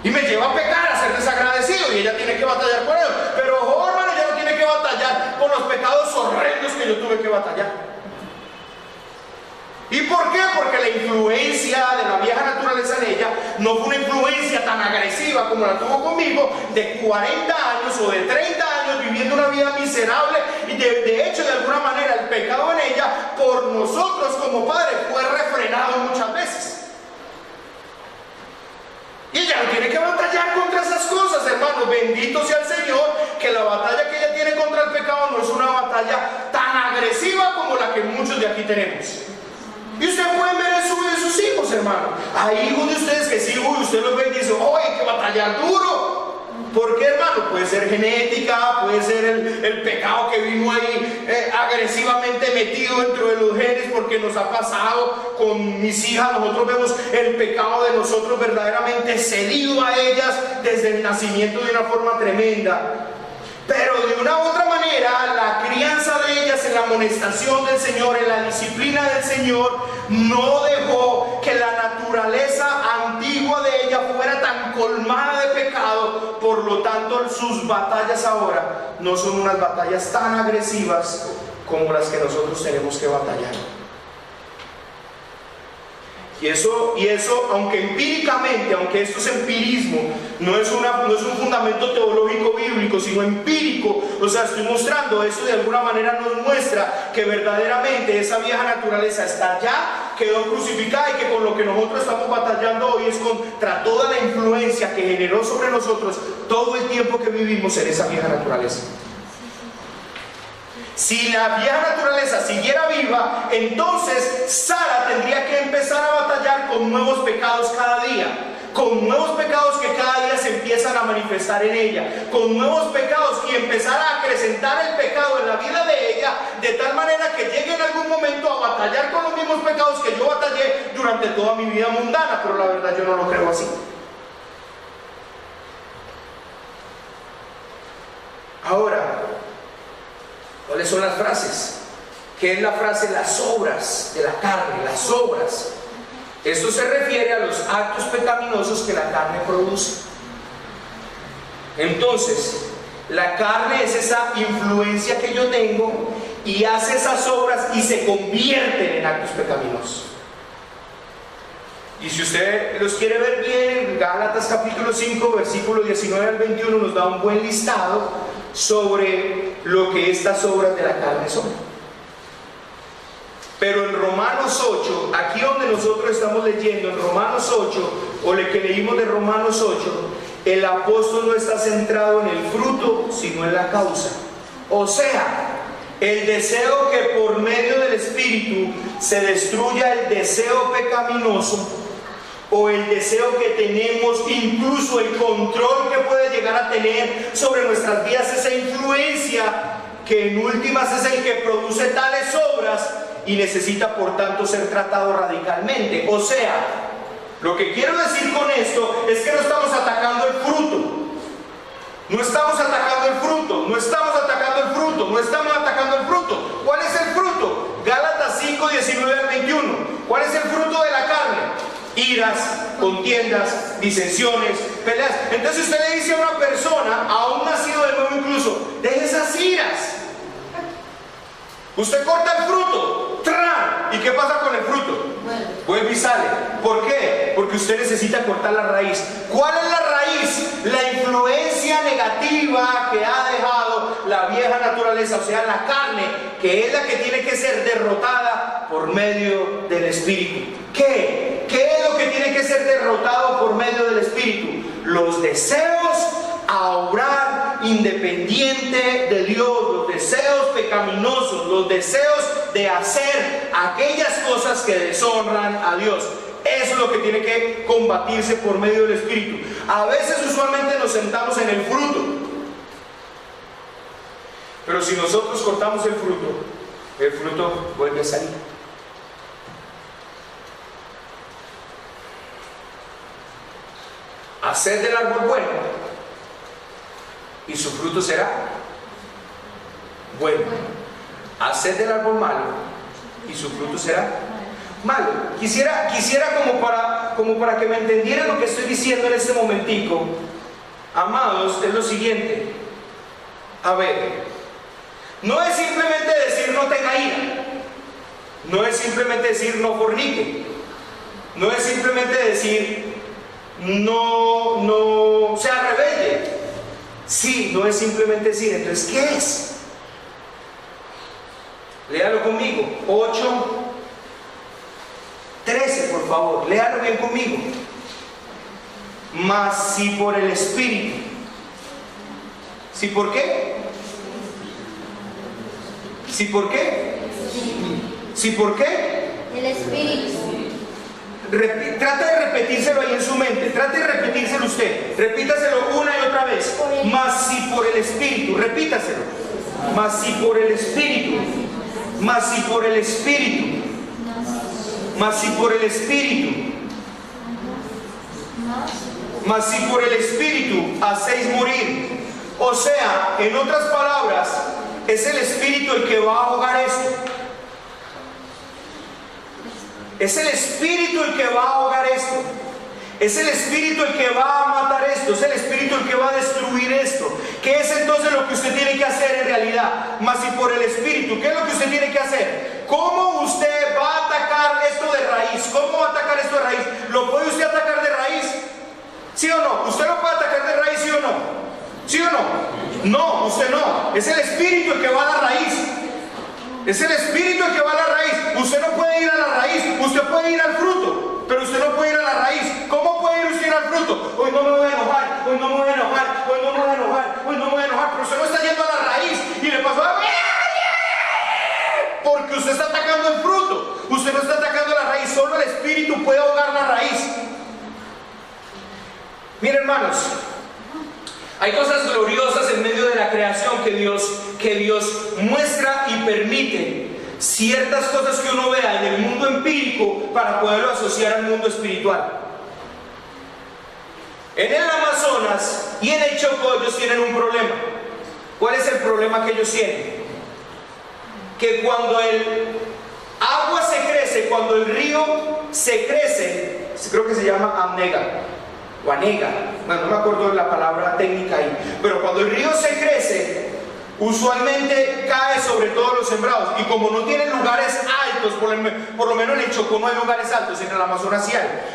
Y me lleva a pecar, a ser desagradecido, y ella tiene que batallar con ellos. Pero hermano, ella no tiene que batallar con los pecados horrendos que yo tuve que batallar. ¿Y por qué? Porque la influencia de la vieja naturaleza en ella no fue una influencia tan agresiva como la tuvo conmigo, de 40 años o de 30 años viviendo una vida miserable, y de hecho, de alguna manera, el pecado en ella, por nosotros como padres, fue refrenado muchas veces. Y ella no tiene que batallar contra esas cosas, hermanos. Bendito sea el Señor, que la batalla que ella tiene contra el pecado no es una batalla tan agresiva como la que muchos de aquí tenemos. Y ustedes pueden ver eso de sus hijos, hermano. Hay hijos de ustedes que sí, usted los ve y dice, hay que batallar duro. ¿Por qué, hermano? Puede ser genética, puede ser el pecado que vino ahí agresivamente metido dentro de los genes, porque nos ha pasado con mis hijas. Nosotros vemos el pecado de nosotros verdaderamente cedido a ellas desde el nacimiento de una forma tremenda. Pero de una u otra manera, la crianza de ellas en la amonestación del Señor, en la disciplina del Señor, no dejó que la naturaleza antigua de ella fuera tan colmada de pecado. Por lo tanto, sus batallas ahora no son unas batallas tan agresivas como las que nosotros tenemos que batallar. Y eso, aunque empíricamente, aunque esto es empirismo, no es un fundamento teológico bíblico, sino empírico. O sea, estoy mostrando, esto de alguna manera nos muestra que verdaderamente esa vieja naturaleza está ya, quedó crucificada, y que con lo que nosotros estamos batallando hoy es contra toda la influencia que generó sobre nosotros todo el tiempo que vivimos en esa vieja naturaleza. Si la vieja naturaleza siguiera viva, entonces Sara tendría que empezar a batallar con nuevos pecados cada día, con nuevos pecados que cada día se empiezan a manifestar en ella, con nuevos pecados, y empezar a acrecentar el pecado en la vida de ella, de tal manera que llegue en algún momento a batallar con los mismos pecados que yo batallé durante toda mi vida mundana. Pero la verdad, yo no lo creo así. Ahora, ¿cuáles son las frases? ¿Qué es la frase? Las obras de la carne, las obras. Esto se refiere a los actos pecaminosos que la carne produce. Entonces, la carne es esa influencia que yo tengo y hace esas obras y se convierten en actos pecaminosos. Y si usted los quiere ver bien, Gálatas capítulo 5, versículo 19 al 21 nos da un buen listado sobre lo que estas obras de la carne son. Pero en Romanos 8, aquí donde nosotros estamos leyendo, en Romanos 8, o lo que leímos de Romanos 8, el apóstol no está centrado en el fruto, sino en la causa. O sea, el deseo que por medio del Espíritu se destruya el deseo pecaminoso, o el deseo que tenemos, incluso el control que puede llegar a tener sobre nuestras vidas, esa influencia que en últimas es el que produce tales obras y necesita por tanto ser tratado radicalmente. O sea, lo que quiero decir con esto es que no estamos atacando el fruto. No estamos atacando el fruto, no estamos atacando el fruto, no estamos atacando el fruto. ¿Cuál es el fruto? Gálatas 5, 19 al 21. ¿Cuál es el fruto de la carne? iras, contiendas, disensiones, peleas. Entonces usted le dice a una persona, a un nacido de nuevo incluso, deje esas iras. Usted corta el fruto, ¡tran! ¿Y qué pasa con el fruto? Vuelve y sale. ¿Por qué? Porque usted necesita cortar la raíz. ¿Cuál es la raíz? La influencia negativa que ha dejado la vieja naturaleza, o sea, la carne, que es la que tiene que ser derrotada por medio del Espíritu. ¿Qué? ¿Qué es lo que tiene que ser derrotado por medio del Espíritu? Los deseos a obrar independiente de Dios, los deseos pecaminosos, los deseos de hacer aquellas cosas que deshonran a Dios. Eso es lo que tiene que combatirse por medio del Espíritu. A veces usualmente nos sentamos en el fruto, pero si nosotros cortamos el fruto vuelve a salir. Haced del árbol bueno y su fruto será bueno. Haced del árbol malo y su fruto será malo. Quisiera como para que me entendieran lo que estoy diciendo en este momentico, amados, es lo siguiente. A ver, no es simplemente decir no tenga ira, no es simplemente decir no fornique, no es simplemente decir no sea rebelde. Sí, no es simplemente decir. Entonces, ¿qué es? Léalo conmigo. 8:13, por favor. Léalo bien conmigo. Mas si por el Espíritu. ¿Sí por qué? ¿Sí por qué? ¿Sí por qué?
El Espíritu.
Trata de repetírselo ahí en su mente. Trate de repetírselo usted. Repítaselo una y otra vez. Mas si por el Espíritu. Repítaselo. Mas si por el Espíritu. Mas si por el Espíritu. Mas si por el Espíritu. Mas si por el Espíritu hacéis morir. O sea, en otras palabras, es el Espíritu el que va a ahogar esto. Es el Espíritu el que va a ahogar esto. Es el Espíritu el que va a matar esto. Es el Espíritu el que va a destruir esto. ¿Qué es entonces lo que usted tiene que hacer en realidad? Mas si por el Espíritu, ¿qué es lo que usted tiene que hacer? ¿Cómo usted va a atacar esto de raíz? ¿Cómo va a atacar esto de raíz? ¿Lo puede usted atacar de raíz? ¿Sí o no? ¿Usted lo puede atacar de raíz, sí o no? ¿Sí o no? No, usted no. Es el Espíritu el que va a la raíz. Es el Espíritu el que va a la raíz. Usted no puede ir a la raíz. Usted puede ir al fruto, pero usted no puede ir a la raíz. ¿Cómo puede ir usted al fruto? Hoy no me voy a enojar, hoy no me voy a enojar, hoy no me voy a enojar, hoy no me voy a enojar. Pero usted no está yendo a la raíz y le pasó a... Porque usted está atacando el fruto. Usted no está atacando la raíz. Solo el Espíritu puede ahogar la raíz. Miren, hermanos, hay cosas gloriosas en medio de la creación que Dios muestra y permite ciertas cosas que uno vea en el mundo empírico para poderlo asociar al mundo espiritual. En el Amazonas y en el Chocó ellos tienen un problema. ¿Cuál es el problema que ellos tienen? Que cuando el agua se crece, cuando el río se crece, creo que se llama amnega o anega, bueno, no me acuerdo de la palabra técnica ahí, pero cuando el río se crece, usualmente cae sobre todos los sembrados, y como no tienen lugares altos, por lo menos en el Chocó no hay lugares altos, en el Amazonas sí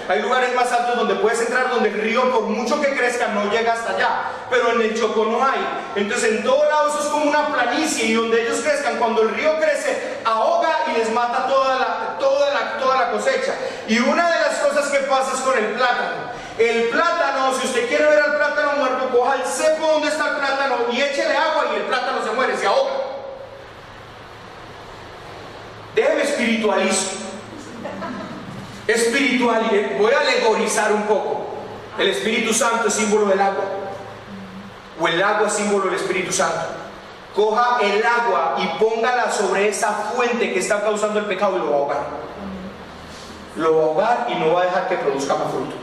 hay lugares más altos donde puedes entrar, donde el río por mucho que crezca no llega hasta allá, pero en el Chocó no hay. Entonces en todos lados es como una planicie, y donde ellos crezcan, cuando el río crece, ahoga y les mata toda la cosecha. Y una de las cosas que pasa es con el plátano. El plátano, si usted quiere ver al plátano muerto, coja el cepo donde está el plátano y échele agua y el plátano se muere, se ahoga. Déjeme espiritualizo. Voy a alegorizar un poco. El Espíritu Santo es símbolo del agua, o el agua es símbolo del Espíritu Santo. Coja el agua y póngala sobre esa fuente que está causando el pecado y lo va a ahogar. Lo va a ahogar y no va a dejar que produzca más fruto.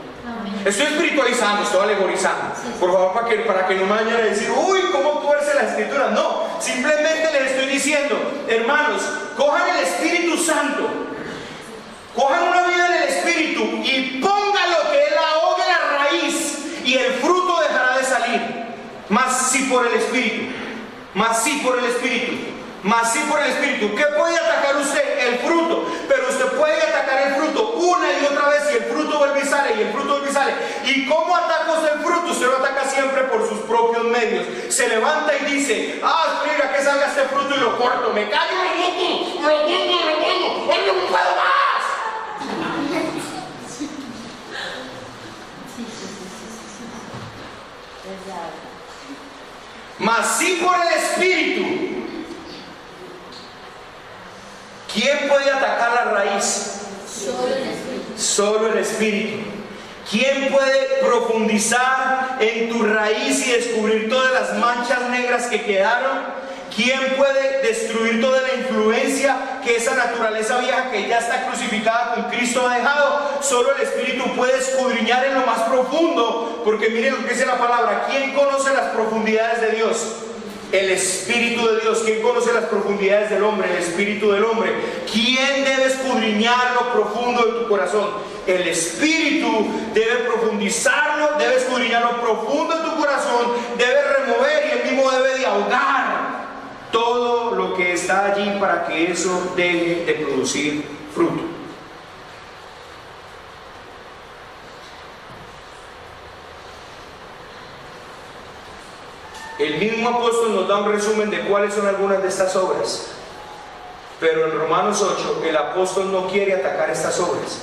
Estoy espiritualizando, estoy alegorizando. Por favor, para que no me vayan a decir, uy, ¿cómo tuerce la escritura? No, simplemente les estoy diciendo, hermanos, cojan el Espíritu Santo, cojan una vida en el Espíritu y pongan Mas sí por el Espíritu. Mas sí por el Espíritu. ¿Qué puede atacar usted? El fruto. Pero usted puede atacar el fruto una y otra vez y el fruto vuelve y sale y el fruto vuelve y sale. ¿Y cómo ataca usted el fruto? Usted lo ataca siempre por sus propios medios. Se levanta y dice, mira que salga este fruto y lo corto. Me callo, lo pongo, no puedo más. Mas sí por el Espíritu. ¿Quién puede atacar la raíz?
Solo el Espíritu.
Solo el Espíritu. ¿Quién puede profundizar en tu raíz y descubrir todas las manchas negras que quedaron? ¿Quién puede destruir toda la influencia que esa naturaleza vieja que ya está crucificada con Cristo ha dejado? Solo el Espíritu puede escudriñar en lo más profundo, porque miren lo que dice la palabra. ¿Quién conoce las profundidades de Dios? El Espíritu de Dios. ¿Quién conoce las profundidades del hombre? El Espíritu del hombre. ¿Quién debe escudriñar lo profundo de tu corazón? El Espíritu debe profundizarlo, debe escudriñar lo profundo de tu corazón, debe remover y él mismo debe de ahogar todo lo que está allí para que eso deje de producir fruto. El mismo apóstol nos da un resumen de cuáles son algunas de estas obras, pero en Romanos 8 el apóstol no quiere atacar estas obras,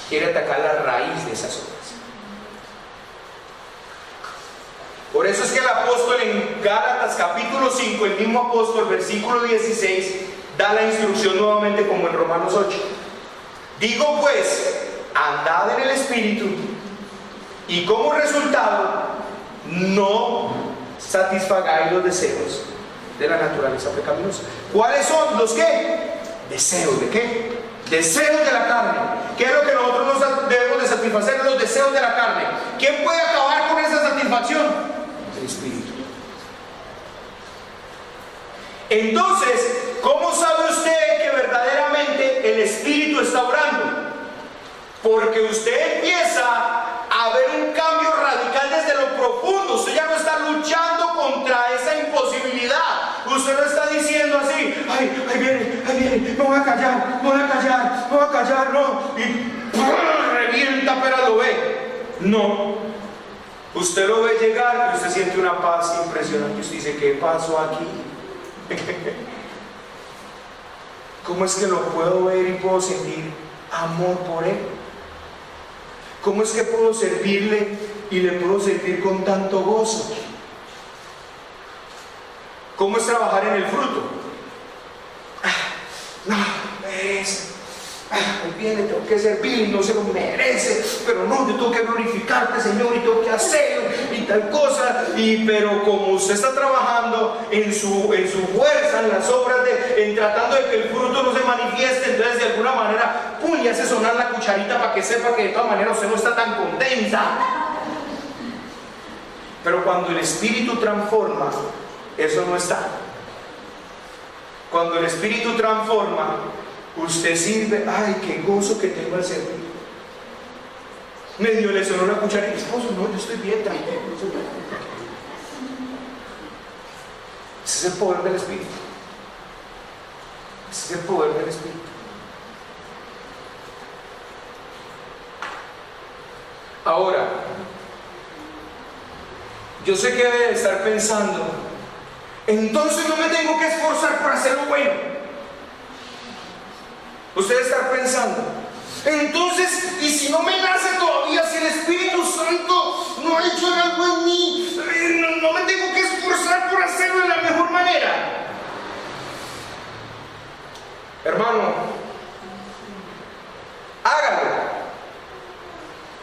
quiere atacar la raíz de esas obras. Por eso es que el apóstol en Gálatas capítulo 5, el mismo apóstol, versículo 16, da la instrucción nuevamente como en Romanos 8. Digo pues, andad en el Espíritu, y como resultado, no satisfagáis los deseos de la naturaleza pecaminosa. ¿Cuáles son los qué? ¿Deseos de qué? Deseos de la carne. ¿Qué es lo que nosotros nos debemos de satisfacer? Los deseos de la carne. ¿Quién puede acabar con esa satisfacción? El Espíritu. Entonces, ¿cómo sabe usted que verdaderamente el Espíritu está obrando? Porque usted empieza a ver un cambio radical desde lo profundo. Usted ya no está luchando contra esa imposibilidad. Usted no está diciendo así, ahí viene, me voy a callar, no. Y revienta, pero lo ve. No. Usted lo ve llegar y usted siente una paz impresionante. Usted dice, ¿qué pasó aquí? ¿Cómo es que lo puedo ver y puedo sentir amor por él? ¿Cómo es que puedo servirle y le puedo servir con tanto gozo? ¿Cómo es trabajar en el fruto? No, merece. Él viene, tengo que servir, no se lo merece, pero no, yo tengo que glorificarte, Señor, y tengo que hacerlo y tal cosa. Pero como usted está trabajando en su fuerza, en las obras, en tratando de que el fruto no se manifieste, entonces de alguna manera, ¡pum!, y hace sonar la cucharita para que sepa que de todas maneras usted no está tan contenta. Pero cuando el Espíritu transforma, eso no está. Cuando el Espíritu transforma, usted sirve, ¡ay, qué gozo que tengo al servir! Medio le sonó la cucharita, esposo, no, yo estoy bien, tranquilo. Ese es el poder del Espíritu. Ese es el poder del Espíritu. Ahora, yo sé que debe de estar pensando, entonces no me tengo que esforzar por hacer lo bueno. Usted está pensando, entonces, ¿y si no me nace todavía? Si el Espíritu Santo no ha hecho algo en mí, no me tengo que esforzar por hacerlo de la mejor manera. Hermano, hágalo,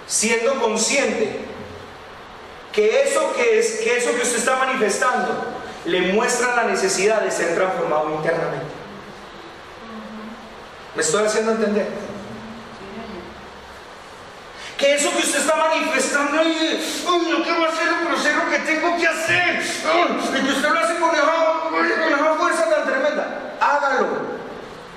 siendo consciente que eso que usted está manifestando le muestra la necesidad de ser transformado internamente. ¿Me estoy haciendo entender? Que eso que usted está manifestando ahí, no quiero hacerlo, pero sé lo que tengo que hacer, y que usted lo hace con esa fuerza tan tremenda, hágalo,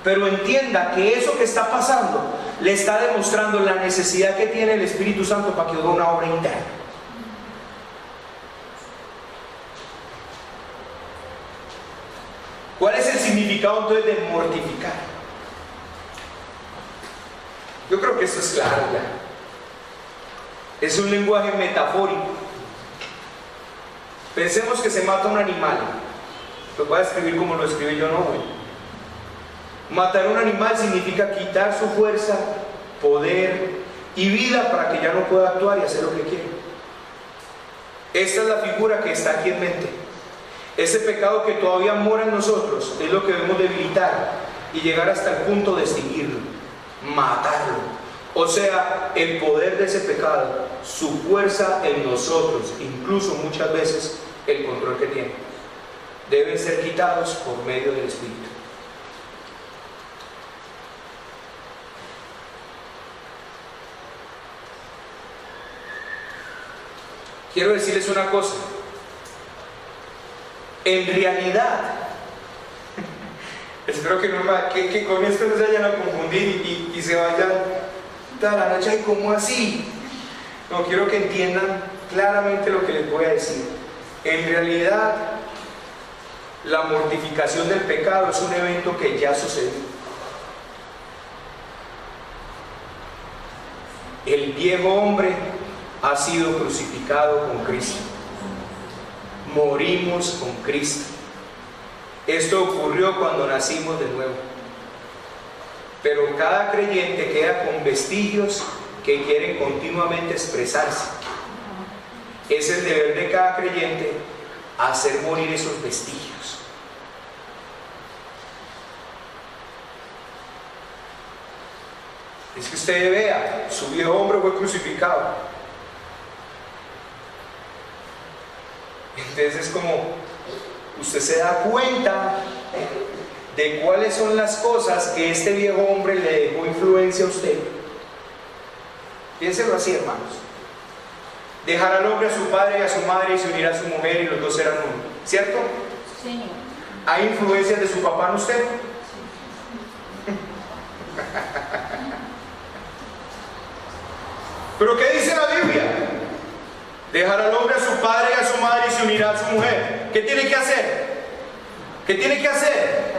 pero entienda que eso que está pasando le está demostrando la necesidad que tiene el Espíritu Santo para que haga una obra interna. ¿Cuál es el significado entonces de mortificar? Yo creo que esto es claro ya. Es un lenguaje metafórico. Pensemos que se mata un animal. Lo voy a escribir como lo escribí yo, no, güey. Matar un animal significa quitar su fuerza, poder y vida para que ya no pueda actuar y hacer lo que quiere. Esta es la figura que está aquí en mente. Ese pecado que todavía mora en nosotros es lo que debemos debilitar y llegar hasta el punto de extinguirlo, matarlo. O sea, el poder de ese pecado, su fuerza en nosotros, incluso muchas veces el control que tiene, deben ser quitados por medio del Espíritu. Quiero decirles una cosa. En realidad, espero que con esto no se vayan a confundir y se vayan toda la noche. ¿Y cómo así? No, quiero que entiendan claramente lo que les voy a decir. En realidad, la mortificación del pecado es un evento que ya sucedió. El viejo hombre ha sido crucificado con Cristo. Morimos con Cristo. Esto ocurrió cuando nacimos de nuevo. Pero cada creyente queda con vestigios que quieren continuamente expresarse. Es el deber de cada creyente hacer morir esos vestigios. Es que usted vea, su viejo hombre fue crucificado. Entonces es como usted se da cuenta de cuáles son las cosas que este viejo hombre le dejó influencia a usted. Piénselo así, hermanos. Dejar al hombre a su padre y a su madre y se unirá a su mujer y los dos serán uno, ¿cierto?
Sí.
¿Hay influencias de su papá en usted? ¿Pero qué dice la Biblia? Dejar al hombre a su padre y a su madre y se unirá a su mujer. ¿Qué tiene que hacer? ¿Qué tiene que hacer?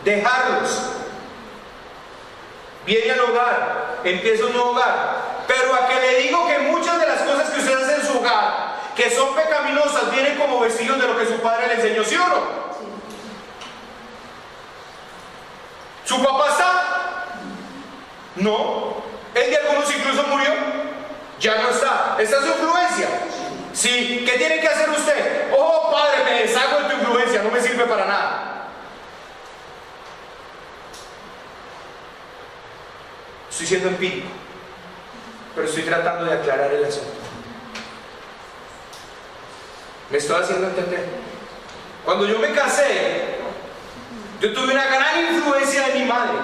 Dejarlos. Viene al hogar, empieza un nuevo hogar. Pero a que le digo que muchas de las cosas que usted hace en su hogar, que son pecaminosas, vienen como vestidos de lo que su padre le enseñó, ¿sí o no? ¿Su papá está? No. ¿El de algunos incluso murió? Ya no está. ¿Esta es su influencia? Sí. ¿Qué tiene que hacer usted? Oh, padre, me deshago de tu influencia, no me sirve para nada. Estoy siendo empírico, pero estoy tratando de aclarar el asunto. ¿Me estoy haciendo entender? Cuando yo me casé, yo tuve una gran influencia de mi madre.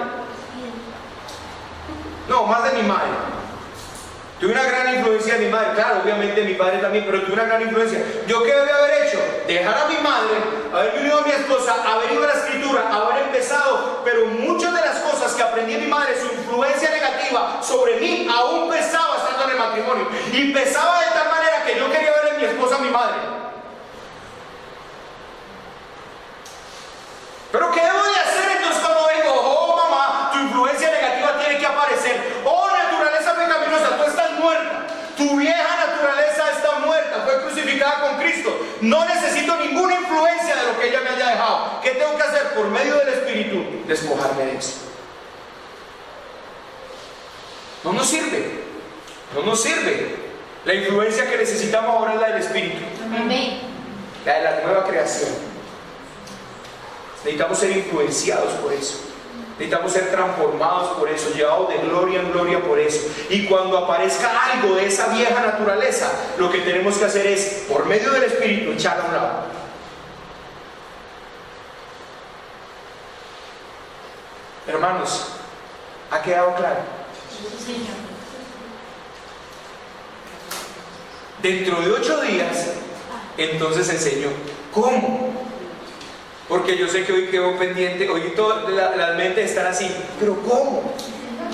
No, más de mi madre. Tuve una gran influencia de mi madre, claro, obviamente de mi padre también, pero tuve una gran influencia. ¿Yo qué debía haber hecho? Dejar a mi madre, haber unido a mi esposa, haber ido a la escritura, haber empezado, pero muchas de las cosas que aprendí de mi madre, su influencia negativa sobre mí, aún pesaba estando en el matrimonio. Y pesaba de tal manera que yo quería ver en mi esposa a mi madre. ¿Pero qué debo de hacer entonces cuando digo, oh mamá, tu influencia negativa tiene que aparecer? Oh, naturaleza pecaminosa, tú estás muerta. Tu vieja naturaleza está muerta, fue crucificada con Cristo. No necesito ninguna influencia de lo que ella me haya dejado. ¿Qué tengo que hacer? Por medio del Espíritu, despojarme de eso. No nos sirve. No nos sirve. La influencia que necesitamos ahora es la del Espíritu.
Amén.
La de la nueva creación. Necesitamos ser influenciados por eso. Necesitamos ser transformados por eso, llevados de gloria en gloria por eso. Y cuando aparezca algo de esa vieja naturaleza, lo que tenemos que hacer es, por medio del Espíritu, echarla a un lado. Hermanos, ¿ha quedado claro?
Sí, Señor.
Dentro de 8 días, entonces enseñó. ¿Cómo? Porque yo sé que hoy quedó pendiente, hoy todas las mentes están así, pero ¿cómo?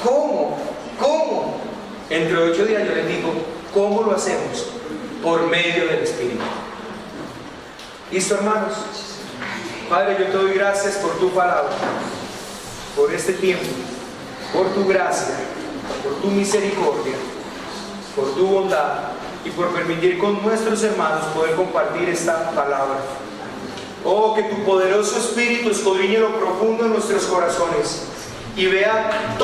¿Cómo? ¿Cómo? Entre 8 días yo les digo, ¿cómo lo hacemos? Por medio del Espíritu. ¿Listo, hermanos? Padre, yo te doy gracias por tu palabra, por este tiempo, por tu gracia, por tu misericordia, por tu bondad y por permitir con nuestros hermanos poder compartir esta palabra. Oh, que tu poderoso Espíritu escudriñe lo profundo de nuestros corazones y vea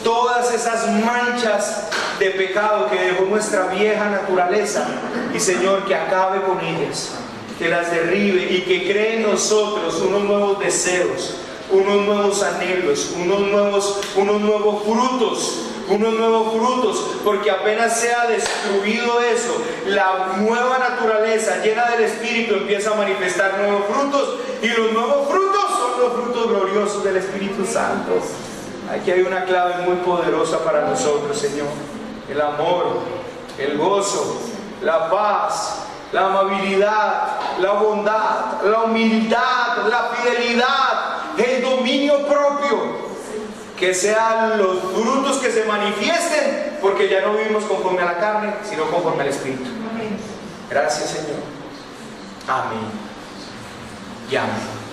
todas esas manchas de pecado que dejó nuestra vieja naturaleza, y Señor, que acabe con ellas, que las derribe y que cree en nosotros unos nuevos deseos, unos nuevos anhelos, unos nuevos frutos, porque apenas sea destruido eso, la nueva naturaleza llena del Espíritu empieza a manifestar nuevos frutos, y los nuevos frutos son los frutos gloriosos del Espíritu Santo. Aquí hay una clave muy poderosa para nosotros, Señor: el amor, el gozo, la paz, la amabilidad, la bondad, la humildad, la fidelidad, el dominio propio. Que sean los frutos que se manifiesten, porque ya no vivimos conforme a la carne, sino conforme al Espíritu. Gracias, Señor. Amén y amén.